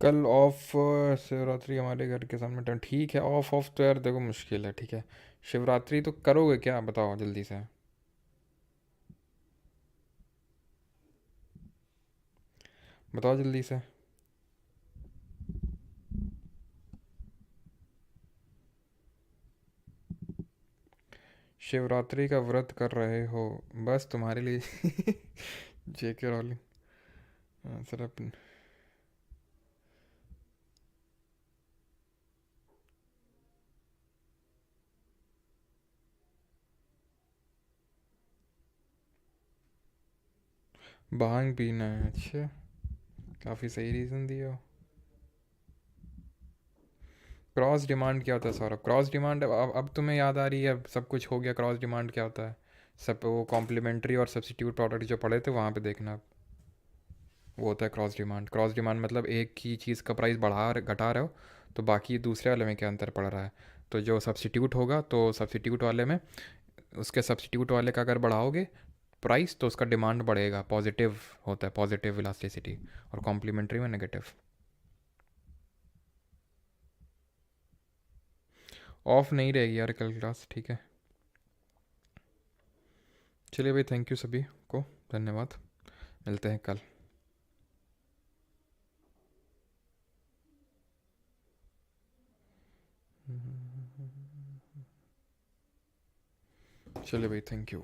S1: कल ऑफ शिवरात्रि हमारे घर के सामने ठीक है, ऑफ ऑफ तो यार देखो मुश्किल है, ठीक है। शिवरात्रि तो करोगे क्या, बताओ जल्दी से, बताओ जल्दी से। शिवरात्रि का व्रत कर रहे हो, बस तुम्हारे लिए जेके रॉलिंग, सर अपन भांग पीना है, अच्छा, काफ़ी सही रीज़न दिया हो। क्रॉस डिमांड क्या होता है सौरभ, क्रॉस डिमांड, अब तुम्हें याद आ रही है, अब सब कुछ हो गया, क्रॉस डिमांड क्या होता है, सब वो कॉम्प्लीमेंट्री और सब्सिट्यूट प्रोडक्ट जो पढ़े थे वहाँ पे देखना, वो होता है क्रॉस डिमांड। क्रॉस डिमांड मतलब एक ही चीज़ का प्राइस घटा रहे हो तो बाकी दूसरे वाले में क्या अंतर पड़ रहा है, तो जो सब्सिट्यूट होगा तो सब्सिट्यूट वाले में, उसके सब्सिट्यूट वाले का अगर बढ़ाओगे प्राइस तो उसका डिमांड बढ़ेगा, पॉजिटिव होता है, पॉजिटिव इलास्टिसिटी, और कॉम्प्लीमेंट्री में नेगेटिव। ऑफ नहीं रहेगी यार कल क्लास, ठीक है, चलिए भाई, थैंक यू सभी को, धन्यवाद, मिलते हैं कल। चलिए भाई, थैंक यू।